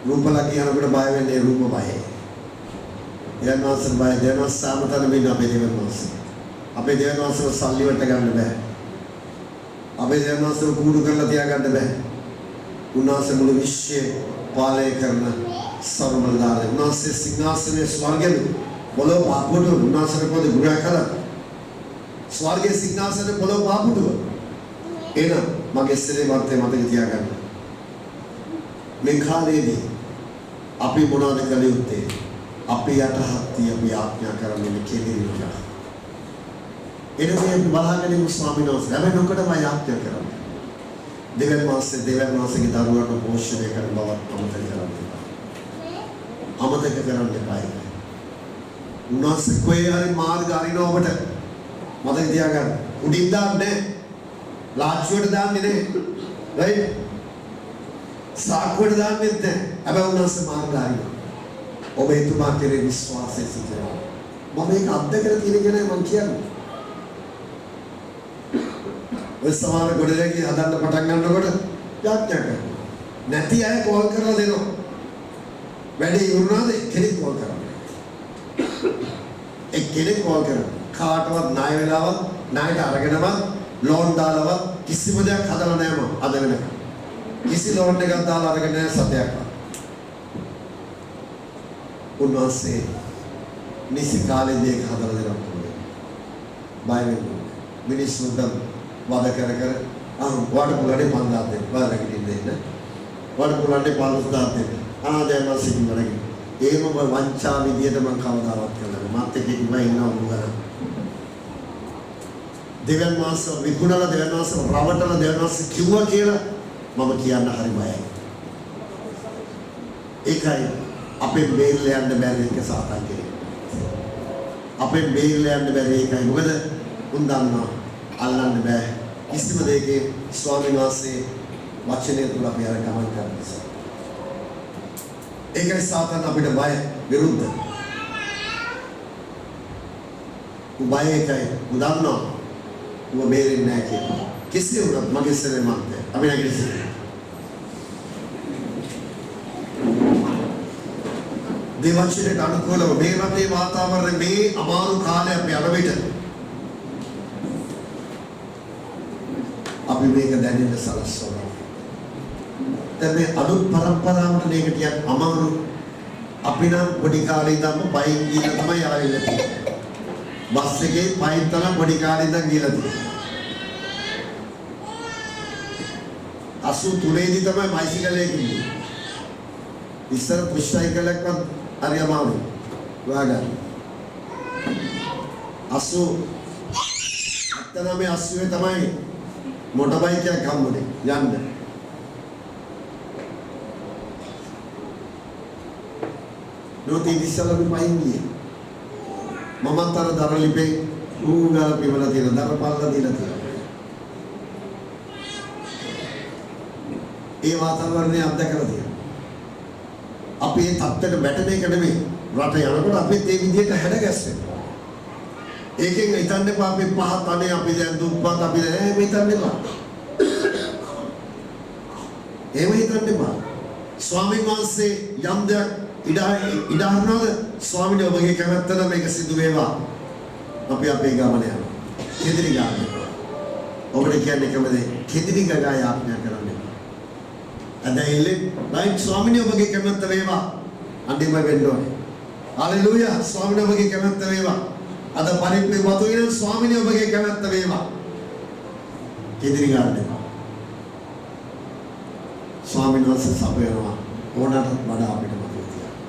රූපලා කියනකොට බය වෙන්නේ රූප බයයි. දෙවන්වාසන බය දෙවන්වාස සාමතන මෙන්න අපේ දෙවන්වාස. අපේ දෙවන්වාසව සල්ලි වලට ගන්න බෑ. අපේ දෙවන්වාසව කුඩු කරලා තියාගන්න බෑ. උන්වහන්සේ මුළු විශ්වය පාලනය කරන සර්වබලධාරී. උන්වහන්සේ සිංහාසනයේ ස්වර්ගෙ පොළොව පාපුඩු උන්වහන්සේට පොද ගුණා කළා. ස්වර්ගයේ සිංහාසනේ පොළොව පාපුඩුව. එහෙනම් මගේ සිරේ වර්තේ මතක තියාගන්න. මේ කාලේදී අපි මොනවද කළ යුත්තේ? අපි යටහත්තිය අපි ආඥා කරන්නේ කෙලිරිලා. එනදී බලාගෙන ඉන්න ස්වාමීන් වහන්සේ හැබැයි නොකඩම ආඥා කරන්නේ. දෙවියන් වහන්සේගේ දරුවන්ව පෝෂණය කරන බව අමතක කරන්න එපා. අමතක කරන්න එපා. උන්වහන්සේ කොහේ හරි මාර්ග අරින ඔබට මතක තියාගන්න. උඩින් දාන්නේ ලාච්චුවට දාන්නේ නේ. රයිට්? සාක්කුවට දාන්නේ නැහැ. හැබැයි උන්වහන්සේ මාර්ග අරිනවා. ඔබ එතුමා කෙරේ විශ්වාසය සිටිනවා. මම මේක අත්දැකලා තියෙන කෙනා මම කියන්නේ. ඔය සමාන ගොඩනැගිලි හදන්න පටන් ගන්නකොට යාඥා කරනවා. නැති අය කෝල් කරලා දෙනවා. වැඩි ඉවරනද කෙනෙක් කෝල් කරනවා. කෙනෙක් කෝල් කරනවා. කාටවත් ණය වෙලාවක් ණයට අරගෙනවත් ලෝන් දාලවත් කිසිම දෙයක් හදලා නැහැ මම අද වෙනකම්. කිසි ලෝන් එකක් දාලා අරගෙන නැහැ සතයක්. උන්වහන්සේ නිසි කාලේදී ඒක හදලා දෙනවා. බය වෙන්නේ. මිනිස්සුන්ට වද කර වඩ පුලන්නේ 5000 දෙන්න. වලකට දෙන්න. වඩ පුලන්නේ 15000 දෙන්න. දැන් මම සිටිනවා. ඒම වංචා විදියට මම කවදාවත් කරන්නේ. මාත් එක්ක ඉඳලා ඉන්නවා උගරන. දෙවියන් වහන්සේ විගුණලා දෙවියන් වහන්සේ රවටලා දෙවියන් වහන්සේ කිව්වා කියලා මම කියන්න හරි බයයි. ඒකයි අපේ බේරල යන්න බැරි එක සාතන් කෙරේ. අපේ බේරල යන්න බැරි එකයි. මොකද උන් දන්නවා අල්ලන්න බෑ. කිසිම දෙයකින් ස්වාමීන් වහන්සේ වචනය තුල අපි අර ගමන් කරන නිසා. ඒකයි සාතන් අපිට බය විරුද්ධ. බය එකයි උදන්නවා. ඔබ බේරෙන්නේ නැහැ කියලා. කිසි උනත් මගේ සරේ මන්තේ. අපි නැගිටින්න. දේවචරයට අනුකූලව මේ රටේ වාතාවරණය මේ අමාරු කාලය අපි යන විට අපි මේක දැනෙන්න සලස්වනවා. දැන් මේ අලුත් පරම්පරාවට මේක ටිකක් අමාරු. අපි නම් පොඩි කාලේ ඉඳන්ම බයික් ගිහලා තමයි ආවෙන්නේ තියෙන්නේ. බස් එකේ පයින් තමයි පොඩි කාලේ ඉඳන් ගිහලා තියෙන්නේ. 83 දී තමයි බයිසිකලයක ගියේ. ඉස්සර පුෂ් සයිකලයක්වත් හරි අමාරුයි. වාගන්න. 80 තමයි මොටර් බයික් එකක් හම්බුනේ යන්න. නොති ඉස්සලා අපි පයින් ගියේ. මමත් අර දරලිපේ ඌගාල පිවලා තියෙන දරපල්ලා දීලා තියෙනවා. ඒ වාතාවරණය අත්දැකලා තියෙනවා. අපි මේ තත්ත්වයට වැටෙන එක නෙමෙයි. රට යනකොට අපිත් මේ විදිහට හැඩගැස්සෙනවා. ඒකෙන් හිතන්න එපා අපි පහත් අනේ අපි දැන් දුප්පත් අපි දැන් එහෙම හිතන්න එපා. එහෙම හිතන්න එපා. ස්වාමීන් වහන්සේ යම් දෙයක් ඉඩහරනවද? ස්වාමීන් ඔබගේ කැමැත්ත නම් මේක සිදු වේවා. අපි අපේ ගමන යනවා. කෙදිරි ගන්න. ඔබට කියන්නේ කැමද? කෙදිරි ගගා යාඥා කරන්න. අදයිලෙ රයිට් ස්වාමීන් ඔබගේ කැමැත්ත වේවා. අන්තිම වෙන්න ඕනේ. හalleluya ස්වාමීන් ඔබගේ කැමැත්ත වේවා. අද පරිප්පේ වතුගෙන ස්වාමීන් ඔබගේ කැමැත්ත වේවා. කෙදිරි ගන්න එපා. ස්වාමීන් වහන්සේ සපයනවා ඕනකට වඩා අපිට මතක තියාගන්න.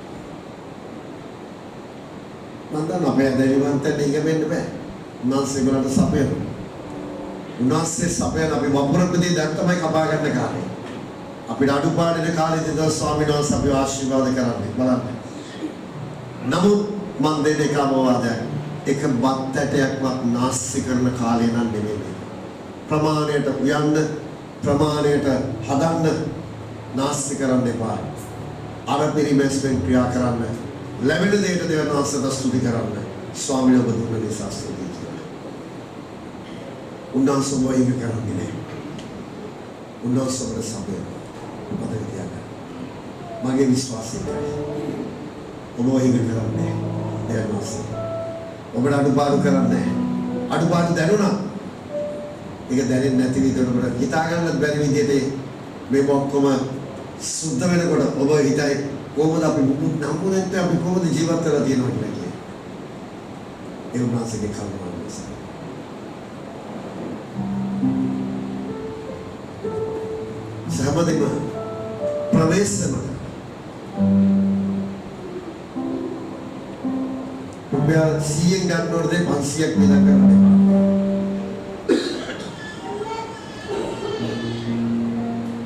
මම දන්නවා අපේ දෙවිවන්තට ඉගෙන වෙන්න බෑ. උන්වහන්සේ වලට සපයනවා. උන්වහන්සේ සපයන අපි වපුරපදී දැන් තමයි කපා ගන්න කාලේ. අපිට අඩුපාඩුන කාලෙදී දවස් ස්වාමීන් වහන්සේ අපිව ආශිර්වාද කරන්නේ බලන්න. නමුත් මම දෙන එක අවවාදයක්. එක බත් ඇටයක්වත් නාස්ති කරන කාලේ නම් නෙමෙයි. ප්‍රමාණයට උයන්න ප්‍රමාණයට හදන්න නාස්ති කරන්න එපා. අර පරිමේස්මෙන් ක්‍රියා කරන්න. ලැබෙන දෙයට දෙවියන් වහන්සේට ස්තුති කරන්න. ස්වාමීන් වහන්සේ දුන්න නිසා ස්තුති කරන්න. උන්වහන්සේ මොයික කරන්නේ නැහැ. උන්වහන්සේ සබේ මතක තියාගන්න. මගේ විශ්වාසය ඔබ මොයික කරන්නේ නැහැ. දෙවන්වහන්සේ. ඔබට අඩුපාඩු කරන්නේ නැහැ. අඩුපාඩු දැනුණා. ඒක දැනෙන්නේ නැති විදිහට ඔබට හිතා ගන්නත් බැරි විදිහට මේ ඔක්කොම සුද්ධ වෙනකොට ඔබ හිතයි කොහොමද අපි නම්බුනෙත් අපි කොහොමද ජීවත් වෙලා තියෙනවා කියලා කියන්නේ. ඒ උන්වහන්සේගේ කරුණාව නිසා. සමදිම ප්‍රවේශම රුපියල් 100ක් ගන්න ඕනේ 500ක් විතර කරන්න.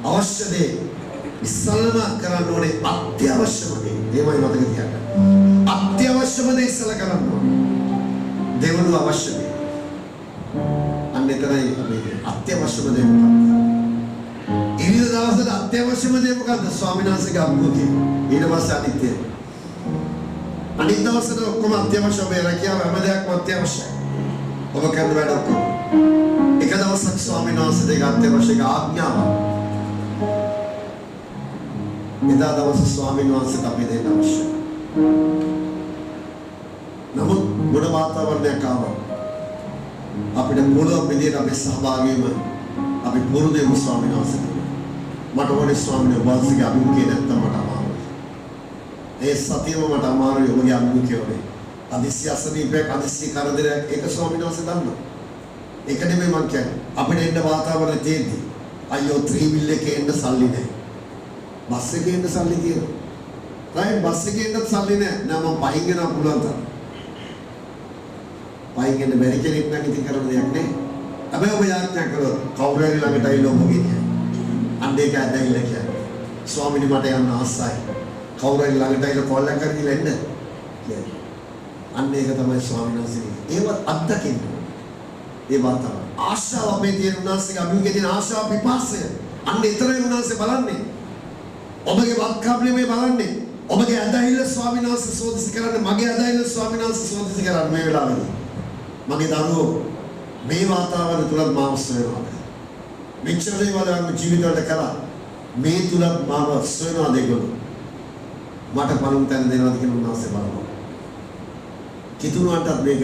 අවශ්‍ය දේ ඉස්සල්ම කරන්න ඕනේ අත්‍යවශ්‍යම දේ. ඒවයි මතක තියාගන්න. අත්‍යවශ්‍යම දේ ඉස්සලා කරන්න ඕනේ. දෙවනුව අවශ්‍ය දේ. අන්න එතරම් අපි අත්‍යවශ්‍යම දේ මොකක්ද? ඊළඟ දවසට අත්‍යවශ්‍යම දේ මොකක්ද? ස්වාමීන් වහන්සේගේ අභිමුඛය. ඊට පස්සේ අනිත්‍ය. අනිත් දවසට ඔක්කොම අත්‍යවශ්‍ය මේ රැකියාව හැම දෙයක්ම අත්‍යවශ්‍යයි. ඔබ කරන වැඩ ඔක්කොම. එක දවසක් ස්වාමීන් වහන්සේගේ අත්‍යවශ්‍ය ආඥාව. එදා දවසේ ස්වාමීන් වහන්සේට අපි දෙන්න අවශ්‍යයි. නමුත් ගුණ වාතාවරණයක් ආවා. අපිට පුළුවන් විදිහට අපි සහභාගීව අපි පුරුදු වෙමු ස්වාමීන් වහන්සේට. මට ඕනේ ස්වාමීන් වහන්සේගේ අභිමුඛය නැත්තම් මට අමාරුයි. ඒ සතියම මට අමාරුයි ඔබගේ අභිමුඛය වගේ. අදිසි අසනීපයක් අදිසි කරදරයක් ඒක ස්වාමීන් වහන්සේ දන්නවා. ඒක නෙමෙයි මං කියන්නේ. අපිට එන්න වාතාවරණය තියෙද්දි අයියෝ ත්‍රිවිල් එකේ එන්න සල්ලි නැහැ. බස් එකේ එන්න සල්ලි තියෙනවා. රයිට් බස් එකේ එන්න සල්ලි නැහැ. නෑ මම පයින් ගෙනා පුළුවන් තරම්. පයින් ගෙන්න බැරි කෙනෙක් නම් ඉතින් කරන්න දෙයක් නැහැ. හැබැයි ඔබ යාඥා කළොත් කවුරු හරි ළඟට ඇවිල්ලා ඔබ ගෙනියන්න. අන්න ඒක ඇදහිල්ල කියන්නේ. ස්වාමීනි මට යන්න ආසයි. කවුරු හරි ළඟට ඇවිල්ලා කෝල් එකක් කරලා එන්න කියන්නේ. අන්න ඒක තමයි ස්වාමීන් වහන්සේ. ඒවත් අත්දකින්න. ඒ වාතාවරණ. ආශාව අපේ තියෙන උන්වහන්සේගේ අභිමුඛයේ තියෙන ආශාව පිපාසය. අන්න ඒතරේ උන්වහන්සේ බලන්නේ. ඔබගේ වක්කාබ්ලෙ මේ බලන්නේ. ඔබගේ ඇදහිල්ල ස්වාමීන් වහන්සේ සෝදිසි කරන්නේ. මගේ ඇදහිල්ල ස්වාමීන් වහන්සේ සෝදිසි කරන්නේ මේ වෙලාවේදී. මගේ දරුවෝ මේ වාතාවරණ තුලත් මාව සොයනවා. මෙච්චර දේවල් මම ජීවිතවලට කළා. මේ තුලත් මාව සොයනවා දෙගොල්ලෝ. මට පළමු තැන දෙනවාද කියලා උන්වහන්සේ බලනවා. කිතුණුවන්ටත් මේක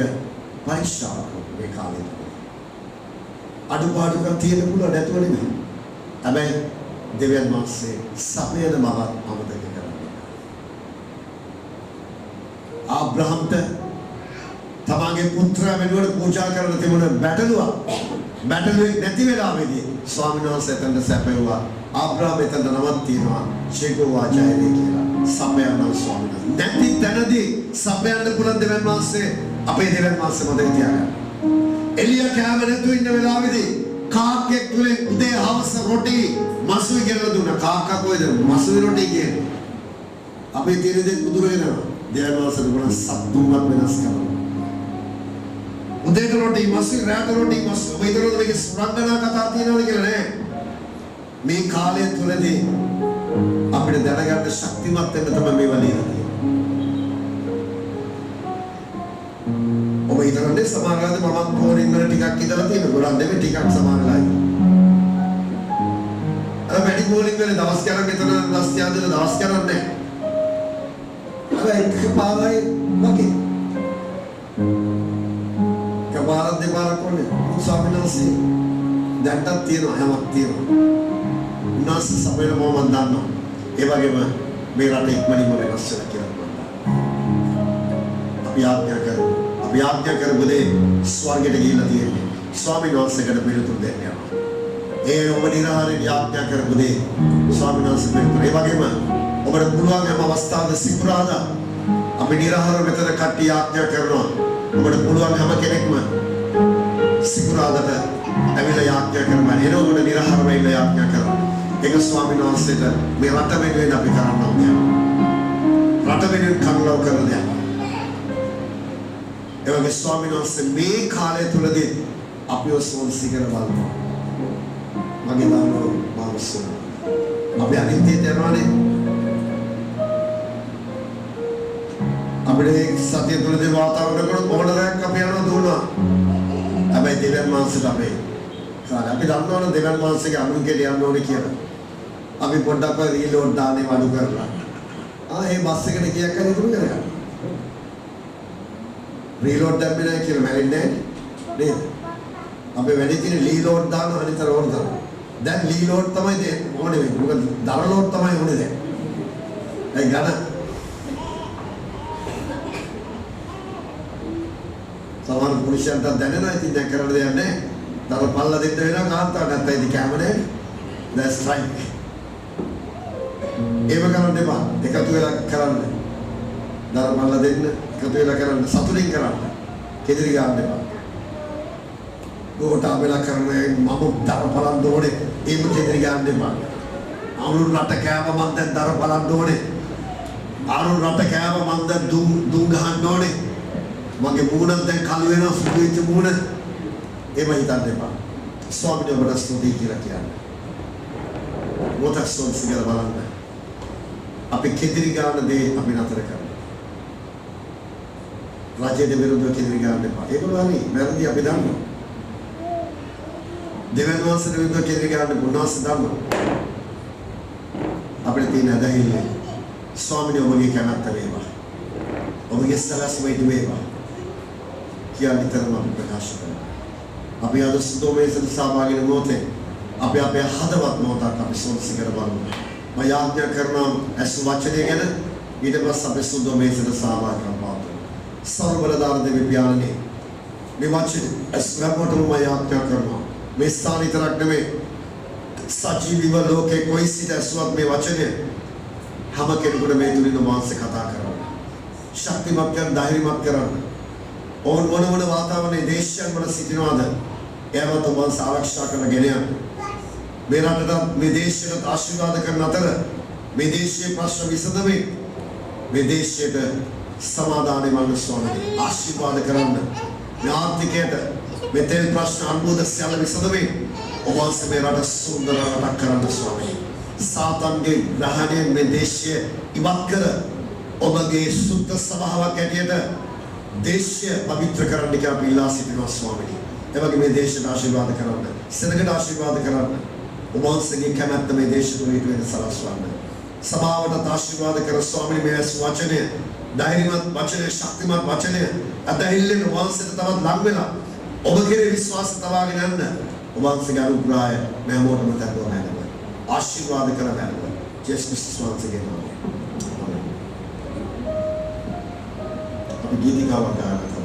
පරීක්ෂාවක් මේ කාලේ. අඩුපාඩුකම් තියෙන පුළුවන් නැතුව නෙමෙයි. හැබැයි දෙවියන් වහන්සේ සපයන බවත් අමතක කරන්නේ. ආබ්‍රහම්ට තමගේ පුත්‍රයා වෙනුවට පූජා කරන තිබුණ බැටළුවෙක් නැති වෙලාවේදී ස්වාමීන් වහන්සේ එතනට සැපයුවා. ආබ්‍රහම් එතනට නමක් තියනවා. ෂේකෝවා ජයලේ කියලා. සපයන ස්වාමීන් වහන්සේ. නැති තැනදී සපයන්න පුළුවන් දෙවියන් වහන්සේ අපේ දෙවියන් වහන්සේ මතක තියාගන්න. එලියා කෑම නැතුව ඉන්න වෙලාවේදී කාක්කෙක් තුලින් උදේ හවස රොටි මසුයි කියලා දුන්නා. කාක්කා කොයිද මසුයි රොටි කියන්නේ? අපේ තියෙන දේ පුදුරගෙනවා. දෙවියන් වහන්සේ දුන්න සත්තුන්වත් වෙනස් කරනවා. උදේට රොටි මසුයි රාත්‍රී රොටි මසුයි. ඔබ හිතනවද මේක සුරංගනා කතා තියෙනවද කියලා නෑ. මේ කාලය තුලදී අපිට දැනගන්න ශක්තිමත් වෙන්න තමයි මේ වලිය තියෙන්නේ. ඔබ හිතන්නේ සමානලාද මම ෆෝනින් වල ටිකක් ඉඳලා තියෙන ගොඩක් නෙමෙයි ටිකක් සමානලායි. අර වැඩි ෆෝනින් වල දවස් ගණන් මෙතන දවස් යාදලා දවස් ගණන් නැහැ. අර එක පාරයි වගේ. කපාරක් දෙපාරක් කොනේ ස්වාමීන් වහන්සේ දැන්ටත් තියෙනවා හැමක් තියෙනවා. උනාස සපයන මොම මන් දන්නවා. ඒ වගේම මේ රට ඉක්මනින්ම වෙනස් වෙලා කියලා මම දන්නවා. අපි ආඥා කරමු. අපි ආඥා කරපු දේ ස්වර්ගයට ගිහිල්ලා තියෙන්නේ. ස්වාමීන් වහන්සේකට පිළිතුරු දෙන්න යනවා. ඒ ඔබ නිරාහාරයෙන් ආඥා කරපු දේ ස්වාමීන් වහන්සේ පිළිතුරු. ඒ වගේම ඔබට පුළුවන් හැම අවස්ථාවක සිකුරාදා අපි නිරාහාර මෙතන කට්ටිය ආඥා කරනවා. ඔබට පුළුවන් හැම කෙනෙක්ම සිකුරාදාට ඇවිල්ලා ආඥා කරනවා. එනකොට නිරාහාර වෙන්න ආඥා කරනවා. ඒක ස්වාමීන් වහන්සේට මේ රට වෙනුවෙන් අපි කරන්න ඕනේ. රට වෙනුවෙන් කරුණාව කරන දෙයක්. ඒ වගේ ස්වාමීන් වහන්සේ මේ කාලය තුලදී අපිව සෝන්සි කර බලනවා. මගේ දරුවෝ මානසෝ. අපි අනිත්‍යයට යනවානේ. අපේ සතිය තුලදී වාතාවරණ කරන මොහොතක් අපි යනවා දුවනවා. හැබැයි දෙවියන් වහන්සේට අපේ කාලේ අපි දන්නවනේ දෙවියන් වහන්සේගේ අනුකම්පාවෙන් යන්න ඕනේ කියලා. අපි පොඩ්ඩක් රීලෝඩ් දාන්නේ වඩු කරලා. ඒ බස් එකට කීයක් හරි දුරු කරගන්න. රීලෝඩ් දැම්මේ නැහැ කියලා මැරෙන්නේ නේද? අපි වැඩි තියෙන ලීලෝඩ් දාන අනිතර ඕන දාන. දැන් ලීලෝඩ් තමයි ඕනේ වෙන්නේ. මොකද දරලෝඩ් තමයි ඕනේ දැන්. ඒ ගණ සමහර පුරුෂයන්ට දැනෙනවා ඉතින් දැන් කරන්න දෙයක් නැහැ. දර පල්ලා දෙන්න වෙනවා කාන්තාවට නැත්නම් ඉතින් කැම නැහැ. that's right. ඒව කරන්න එපා. එකතු වෙලා කරන්න. දර පල්ලා දෙන්න එකතු වෙලා කරන්න සතුටින් කරන්න. කෙදිරි ගන්න එපා. ගෝඨා වෙලා කරන්නේ මම දර බලන්න ඕනේ. ඒව කෙදිරි ගන්න එපා. අනුරු රට කෑම මන් දැන් දර බලන්න ඕනේ. අනුරු රට කෑම මන් දැන් දුම් ගහන්න ඕනේ. මගේ මූණක් දැන් කළු වෙනවා සුදු වෙච්ච මූණ. ඒව හිතන්න එපා. ස්වාමීන් වහන්සේ ස්තුති කියලා කියන්නේ. මොතක්සොන් සිගල බලන්න. අපි කෙදිරි ගන්න දේ අපි නතර කරමු. රජයේ විරුද්ධව කෙදිරි ගන්න එපා. ඒගොල්ලෝ හරි වැරදි අපි දන්නවා. දෙවියන් වහන්සේ විරුද්ධව කෙදිරි ගන්න බුනාස දන්නවා. අපිට තියෙන අදහිල්ල ස්වාමීන් වහන්සේගේ කැමැත්ත වේවා. ඔබගේ සලස්ම වේවා. කියලා විතරම අපි ප්‍රකාශ කරනවා. අපි අද සුදෝමේසට සහභාගී වෙන මොහොතේ අපි අපේ හදවත් මොහොතක් අපි සෝන්සිකර බලමු. මම යාඥා කරනවා ඇස් වචනය ගැන ඊට පස්සේ අපි සුදෝමේසට සහභාගී වෙනවා. සර්වබලදාන දෙවි පියාණනි මේ වචන ඇස් වලටම මම යාඥා කරනවා. මේ ස්ථාන විතරක් නෙමෙයි සජීවීව ලෝකේ කොයි සිට ඇසුවත් මේ වචනය හැම කෙනෙකුට මේ තුලින් මාංශ කතා කරනවා. ශක්තිමත් කරන ධෛර්යමත් කරන ඕන මොන වාතාවරණයේ දේශයන් වල සිටිනවාද ඒවත් ඔබ ආරක්ෂා කරගෙන යන්න. මේ රටට මේ දේශයට ආශිර්වාද කරන අතර මේ දේශයේ ප්‍රශ්න විසඳෙමි. මේ දේශයට සමාදානෙ වන්න ස්වාමීනි ආශිර්වාද කරන්න. මේ ආර්ථිකයට මේ තෙල් ප්‍රශ්න අනුබෝධ සියල්ල විසඳෙමි. ඔබ මේ රට සුන්දර රටක් කරන්න ස්වාමීනි. සාතන්ගේ ග්‍රහණයෙන් මේ දේශය ඉවත් කර ඔබගේ සුද්ධ සභාවක් ඇටියට දේශය පවිත්‍ර කරන්න කියලා අපි ඉල්ලා සිටිනවා ස්වාමීනි. එවැගේ මේ දේශයට ආශිර්වාද කරන්න. සෙනගට ආශිර්වාද කරන්න. ඔබ වහන්සේගේ කැමැත්ත මේ දේශ තුලින් වෙන සලස්වන්න. සභාවට ආශිර්වාද කර ස්වාමීනි මේ වචනය ධෛර්යමත් වචනය ශක්තිමත් වචනය අදහිල්ලෙන් වහන්සේට තවත් ලං වෙලා ඔබ කෙරේ විශ්වාස තබාගෙන යන්න. ඔබ වහන්සේගේ අනුග්‍රහය මෙහෙමවටම තබනවා නේද? ආශිර්වාද කරගන්න. ජේසුස් ක්‍රිස්තුස් වහන්සේගේ නාමයෙන්. අපි ගීතිකාවක් ගායනා කරමු.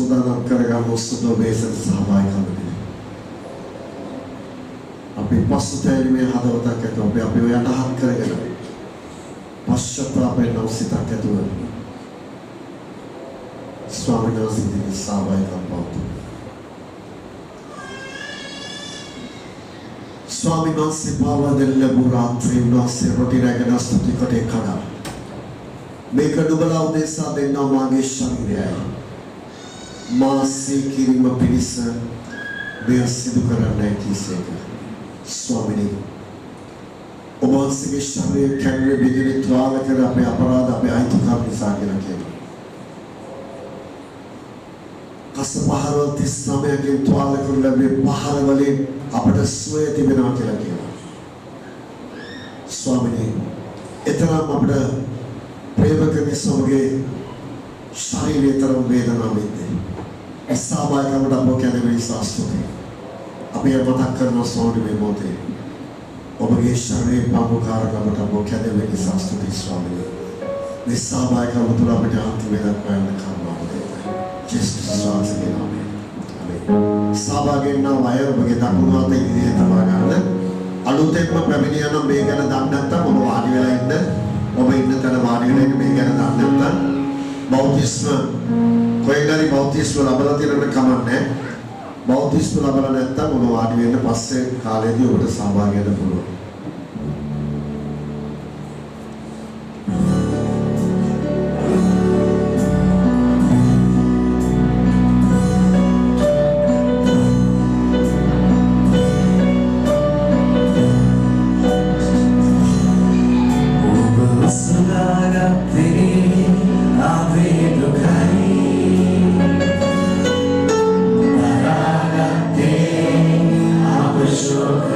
සූදානම් කරගමු සුදු වේසන සහභාගීකමට. අපි පසුතැවීමේ හදවතක් ඇතුව අපි අපිව යටහත් කරගෙන පශ්චාත්තාපයෙන් නොසිතක් ඇතුව ස්වාමීන් වහන්සේගේ සහභාගීකම් පවතුන. ස්වාමීන් වහන්සේ පාවා දෙන ලැබූ රාත්‍රී උන්වහන්සේ රොටි රැගෙන ස්තුති කොට කඩා මේක නුඹලා උදෙසා දෙන්නා මාගේ ශරීරයයි. මා සීකිරීම පිණිස මෙය සිදු කරන්නයි කීසේක. ස්වාමිනී ඔබ වහන්සේගේ ශරීරය කැඩුවේ බෙදෙන තුවාල කර අපේ අපරාධ අපේ අයිතිකම් නිසා කියලා කියනවා. කස පහරවල් 39කින් තුවාල කරන ලැබේ පහර වලින් අපට සුවය තිබෙනවා කියලා කියනවා. ස්වාමිනී එතරම් අපට ප්‍රේම කරන සමගයේ ශරීරය තරම් වේදනාවෙන්නේ. සහභාගීකමට අපෝ කැදෙන්නේ සාස්තුතියි. අපි මතක් කරන ස්වාමීන් මේ මොහොතේ ඔබගේ ශරීරයේ පාමුකාරකමට අපෝ කැදෙන්නේ සාස්තුතියි ස්වාමීනි. මේ සහභාගීකම තුළ අපට අන්තිම දක්වා යන කරුණාව දෙන්න. ජේසුස් වහන්සේගේ නාමයෙන්. ආමේන්. සහභාගී වෙන අය ඔබගේ දකුණු අත ඉදිරියට තබා ගන්න. අලුතෙන්ම පැමිණ යන මේ ගැන දන්නේ නැත්නම් ඔබ වාඩි වෙලා ඉන්න. ඔබ ඉන්න තැන වාඩි වෙලා ඉන්න මේ ගැන දන්නේ නැත්නම් බෞතිස්ම කොහෙන්දරි බෞතිස්ම ලැබලා තියෙනවට කමන්නේ. බෞතිස්ම ලැබලා නැත්නම් ඔබ වාඩි වෙන්න පස්සේ කාලෙදී ඔබට සහභාගී වෙන්න පුළුවන්. Sure.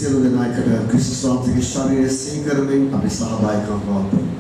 සියලු දෙනාට ක්‍රිස්තුස් වහන්සේගේ ශරීරය සිහි කරමින් අපි සහභාගීකම් පවත්වමු.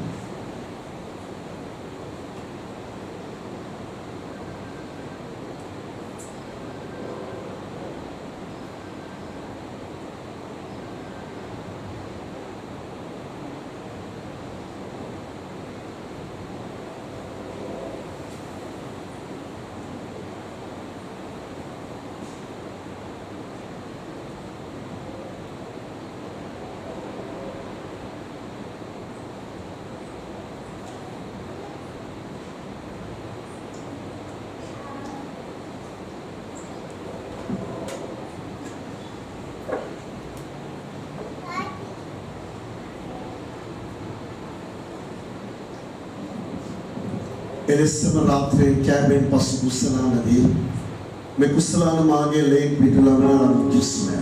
එලෙසම රාත්‍රියේ කැබෙන් පසු කුසලානදී මේ කුසලාන මාගේ ලේක් පිටුලවන ජුස්මය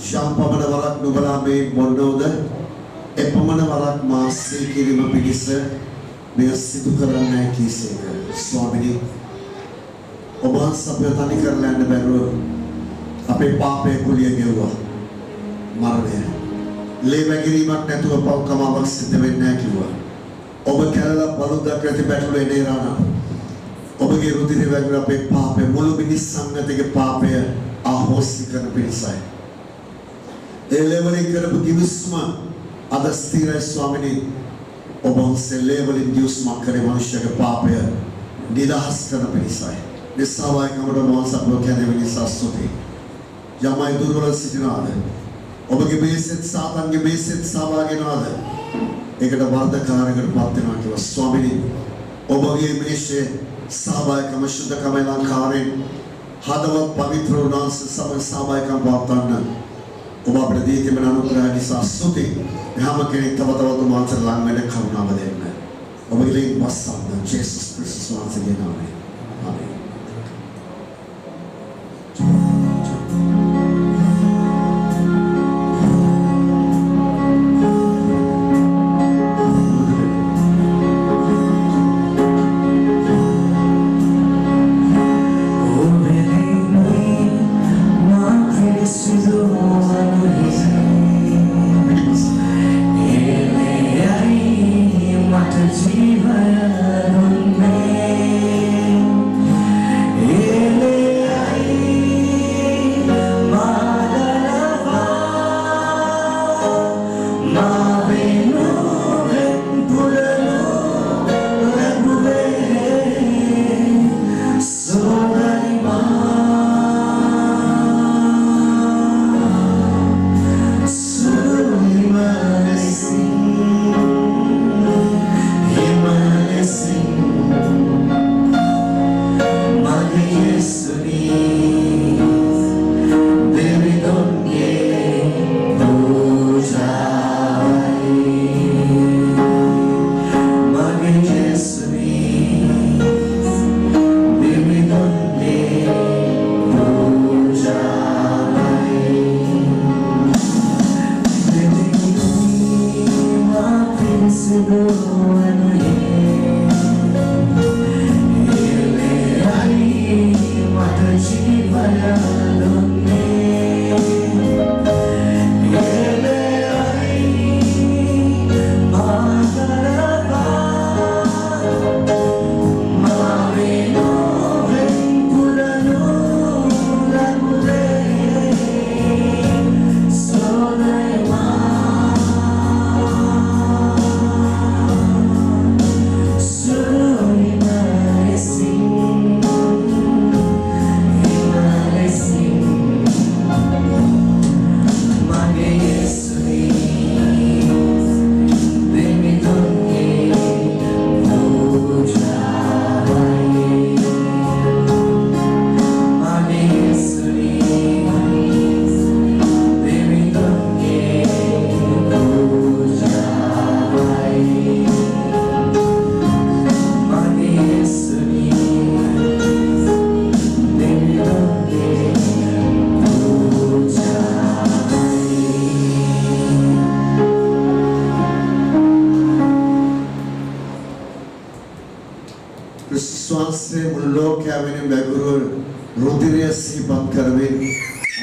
ශාම්පමන වරක් නුබලා මේ බොන්නෝද එපමණ වරක් මාසේ කිරීම පිණිස මෙය සිදු කරන්නයි කීසේක. ස්වාමිනී ඔබ වහන්සේ තනි කරලා යන්න බැරුව අපේ පාපයේ කුලිය ගෙවුවා. මරණය ලේ වැගිරීමක් නැතුව පව්කමාවක් සිද්ධ වෙන්නේ නැහැ කිව්වා. ඔබ කැලලා බලුද්දක් ඇති බැටළු එනේරාන ඔබගේ රුධිරය වැගිර අපේ පාපය මුළු මිනිස් සංගතයේ පාපය අහෝසි කරන පිණිසයි. ඒ ලේවලින් කරපු කිවිස්ම අද ස්ථිරයි ස්වාමිනී. ඔබ වහන්සේ ලේවලින් කිවිස්මක් කරේ මනුෂ්‍යගේ පාපය නිදහස් කරන පිණිසයි. නිසාවයිකමට මොහොසක්ව කියන්නේ මිනිසා ස්තුති. යමයි දුර්වල සිටිනාද ඔබගේ මේසෙත් සාතන්ගේ මේසෙත් සහභාගීනවාද ඒකට වර්ධකාරයකට පත් වෙනවා කියලා ස්වාමිනී ඔබගේ මේෂයේ සහභාගීකම සුද්ධකම ලංකාවෙන් හදවත් පවිත්‍ර උනාස සහභාගීකම් පවත්වන්න ඔබ අපිට දී තිබෙන අනුග්‍රහය නිසා ස්තුති. හැම කෙනෙක් තව තවත් මාතර ලං වෙන කරුණාව දෙන්න. ඔබගේ ලේ වස්සන්න ජේසුස් ක්‍රිස්තුස් වහන්සේගේ නාමයෙන්. ආමේන්.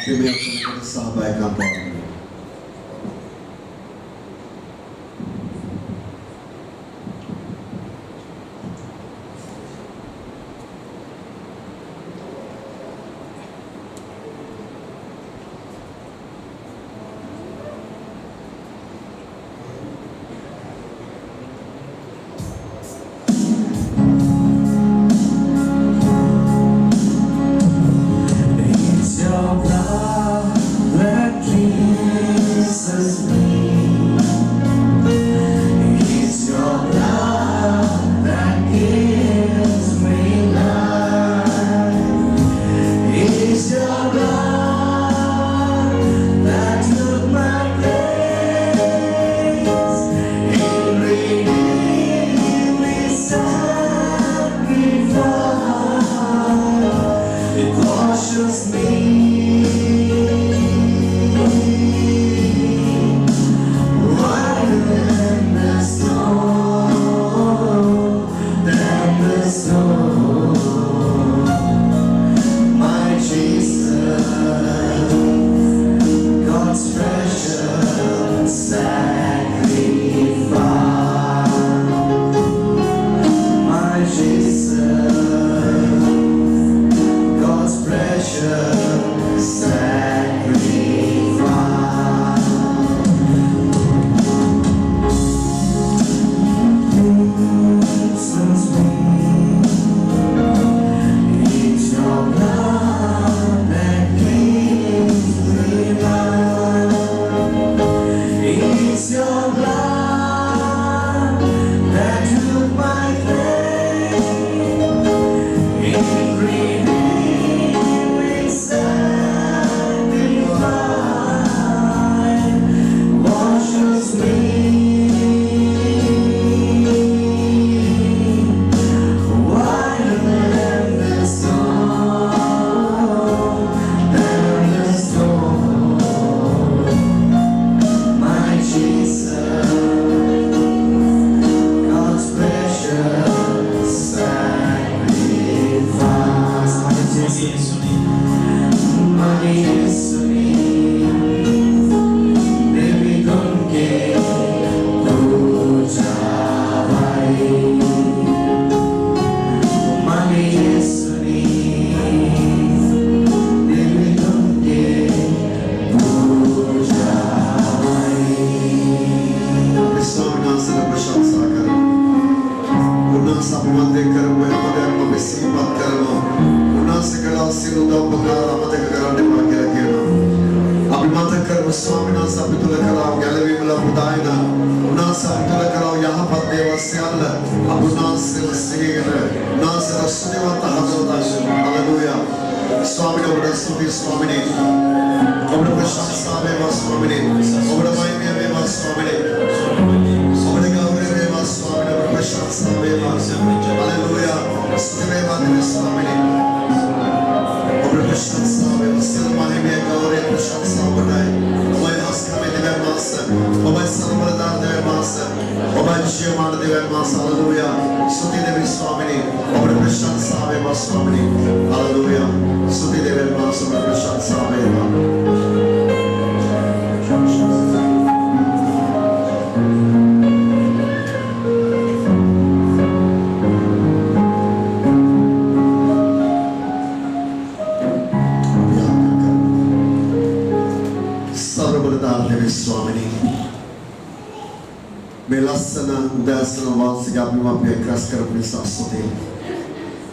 ප්‍රේමය කරනකොට සහභාගීකම් පාන.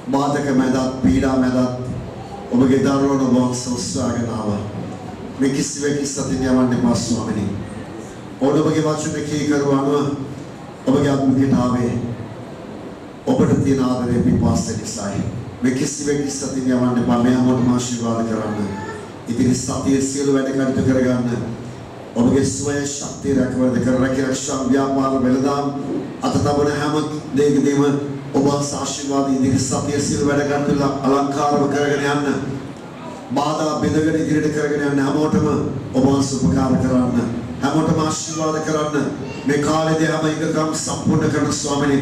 बाधक मैदान पीड़ा मैदान ඔබගේ දරුවන ඔබ සොස්වාගෙන ආවා. මේ කිසිවෙක් සතින් යවන්න එපා ස්වාමිනේ. ඔබගේ වචන කී කරවන ඔබගේ අත්මිකට ආවේ ඔබට තියෙන ආදරේ පිපාසය නිසායි. මේ කිසිවෙක් සතින් යවන්න එපා. මේ හැමෝටම ආශිර්වාද කරන්න. ඉතින් සතියේ සියලු වැඩ කටයුතු කරගන්න. ඔබගේ ස්වය ශක්තිය රැකවරද කර රැකිරක්ෂා ව්‍යාපාර වෙළඳාම් අත තබන හැම දෙයකදීම ඔබ ආශිර්වාද ඉදිරි සතියේ සියලු වැඩ කටයුතු අලංකාරව කරගෙන යන්න. බාධා බෙදගෙන ඉදිරියට කරගෙන යන්න හැමෝටම ඔබ උපකාර කරන්න. හැමෝටම ආශිර්වාද කරන්න. මේ කාලේදී හැම එකකම සම්පූර්ණ කරන ස්වාමිනේ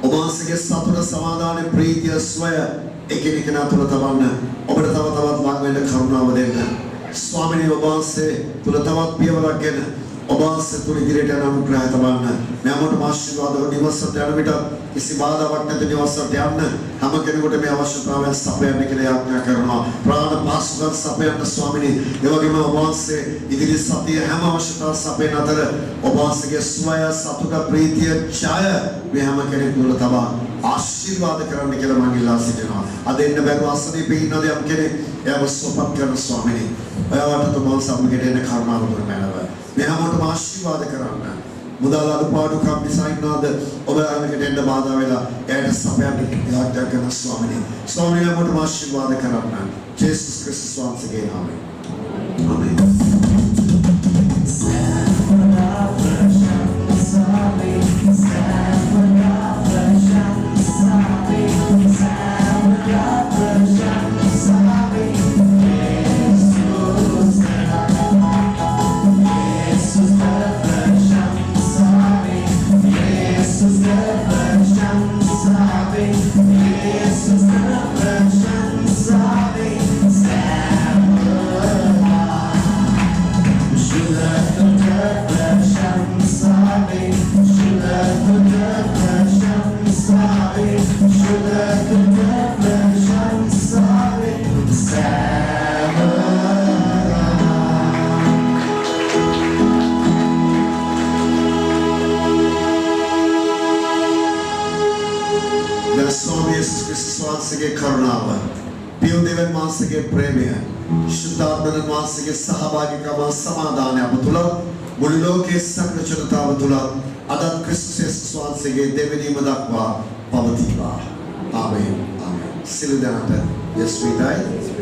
ඔබ ඔබවහන්සේගේ සතුට සමාදාන ප්‍රීතිය සොය එකිනෙකා තුල තවන්න ඔබට තව තවත් ලං වෙන්න කරුණාව දෙන්න. ස්වාමීනි ඔබවහන්සේ තුල තවත් පියවරක් ගෙන ඔබවහන්සේ තුල ඉදිරියට යන අනුග්‍රහය තවන්න. මෙයාට ආශිර්වාද නිවසට යන විට කිසි බාධාවක් නැති නිවසට යන්න හැම කෙනෙකුට මේ අවශ්‍යතාවයන් සපයන්න කියලා යාඥා කරනවා. ප්‍රාණ පාසුකම් සපයන්න ස්වාමීනි. ඒ වගේම ඔබවහන්සේ ඉදිරි සතිය හැම අවශ්‍යතාවක් සපයන අතර ඔබවහන්සේගේ සුවය සතුට ප්‍රීතිය ඡාය මේ හැම කෙනෙකු තුල තබා ආශිර්වාද කරන්න කියලා මම ඉල්ලා සිටිනවා. අද එන්න බැරුව අසනීපේ ඉන්නද යම් කෙනෙක් එයාව සුවපත් කරන ස්වාමීනි. ඔයාලට තුමන් සමගට එන්න කරුණාව කරමැනව. මේ හැමෝටම ආශිර්වාද කරන්න. මුදල් අඩුපාඩුකම් නිසා ඉන්නවද ඔබ ළඟට එන්න බාධා වෙලා එයාට සපයන්න යාඥා කරන ස්වාමීනි. ස්වාමීනි හැමෝටම ආශිර්වාද කරන්න. ජේසුස් ක්‍රිස්තුස් වහන්සේගේ නාමයෙන්. ආමේන්. කරුණාව පියු දෙවන් මාසයේ ප්‍රේමය ශුද්ධාත්මන මාසයේ සහභාගීකම සමාදානය අප තුල මුළු ලෝකයේ සකල ජනතාව තුල අදත් ක්‍රිස්තුස් වහන්සේගේ දෙවිනීම දක්වා පවතිවා. ආමේන්. ආමේන්. සිල් දනට යස් විදායි.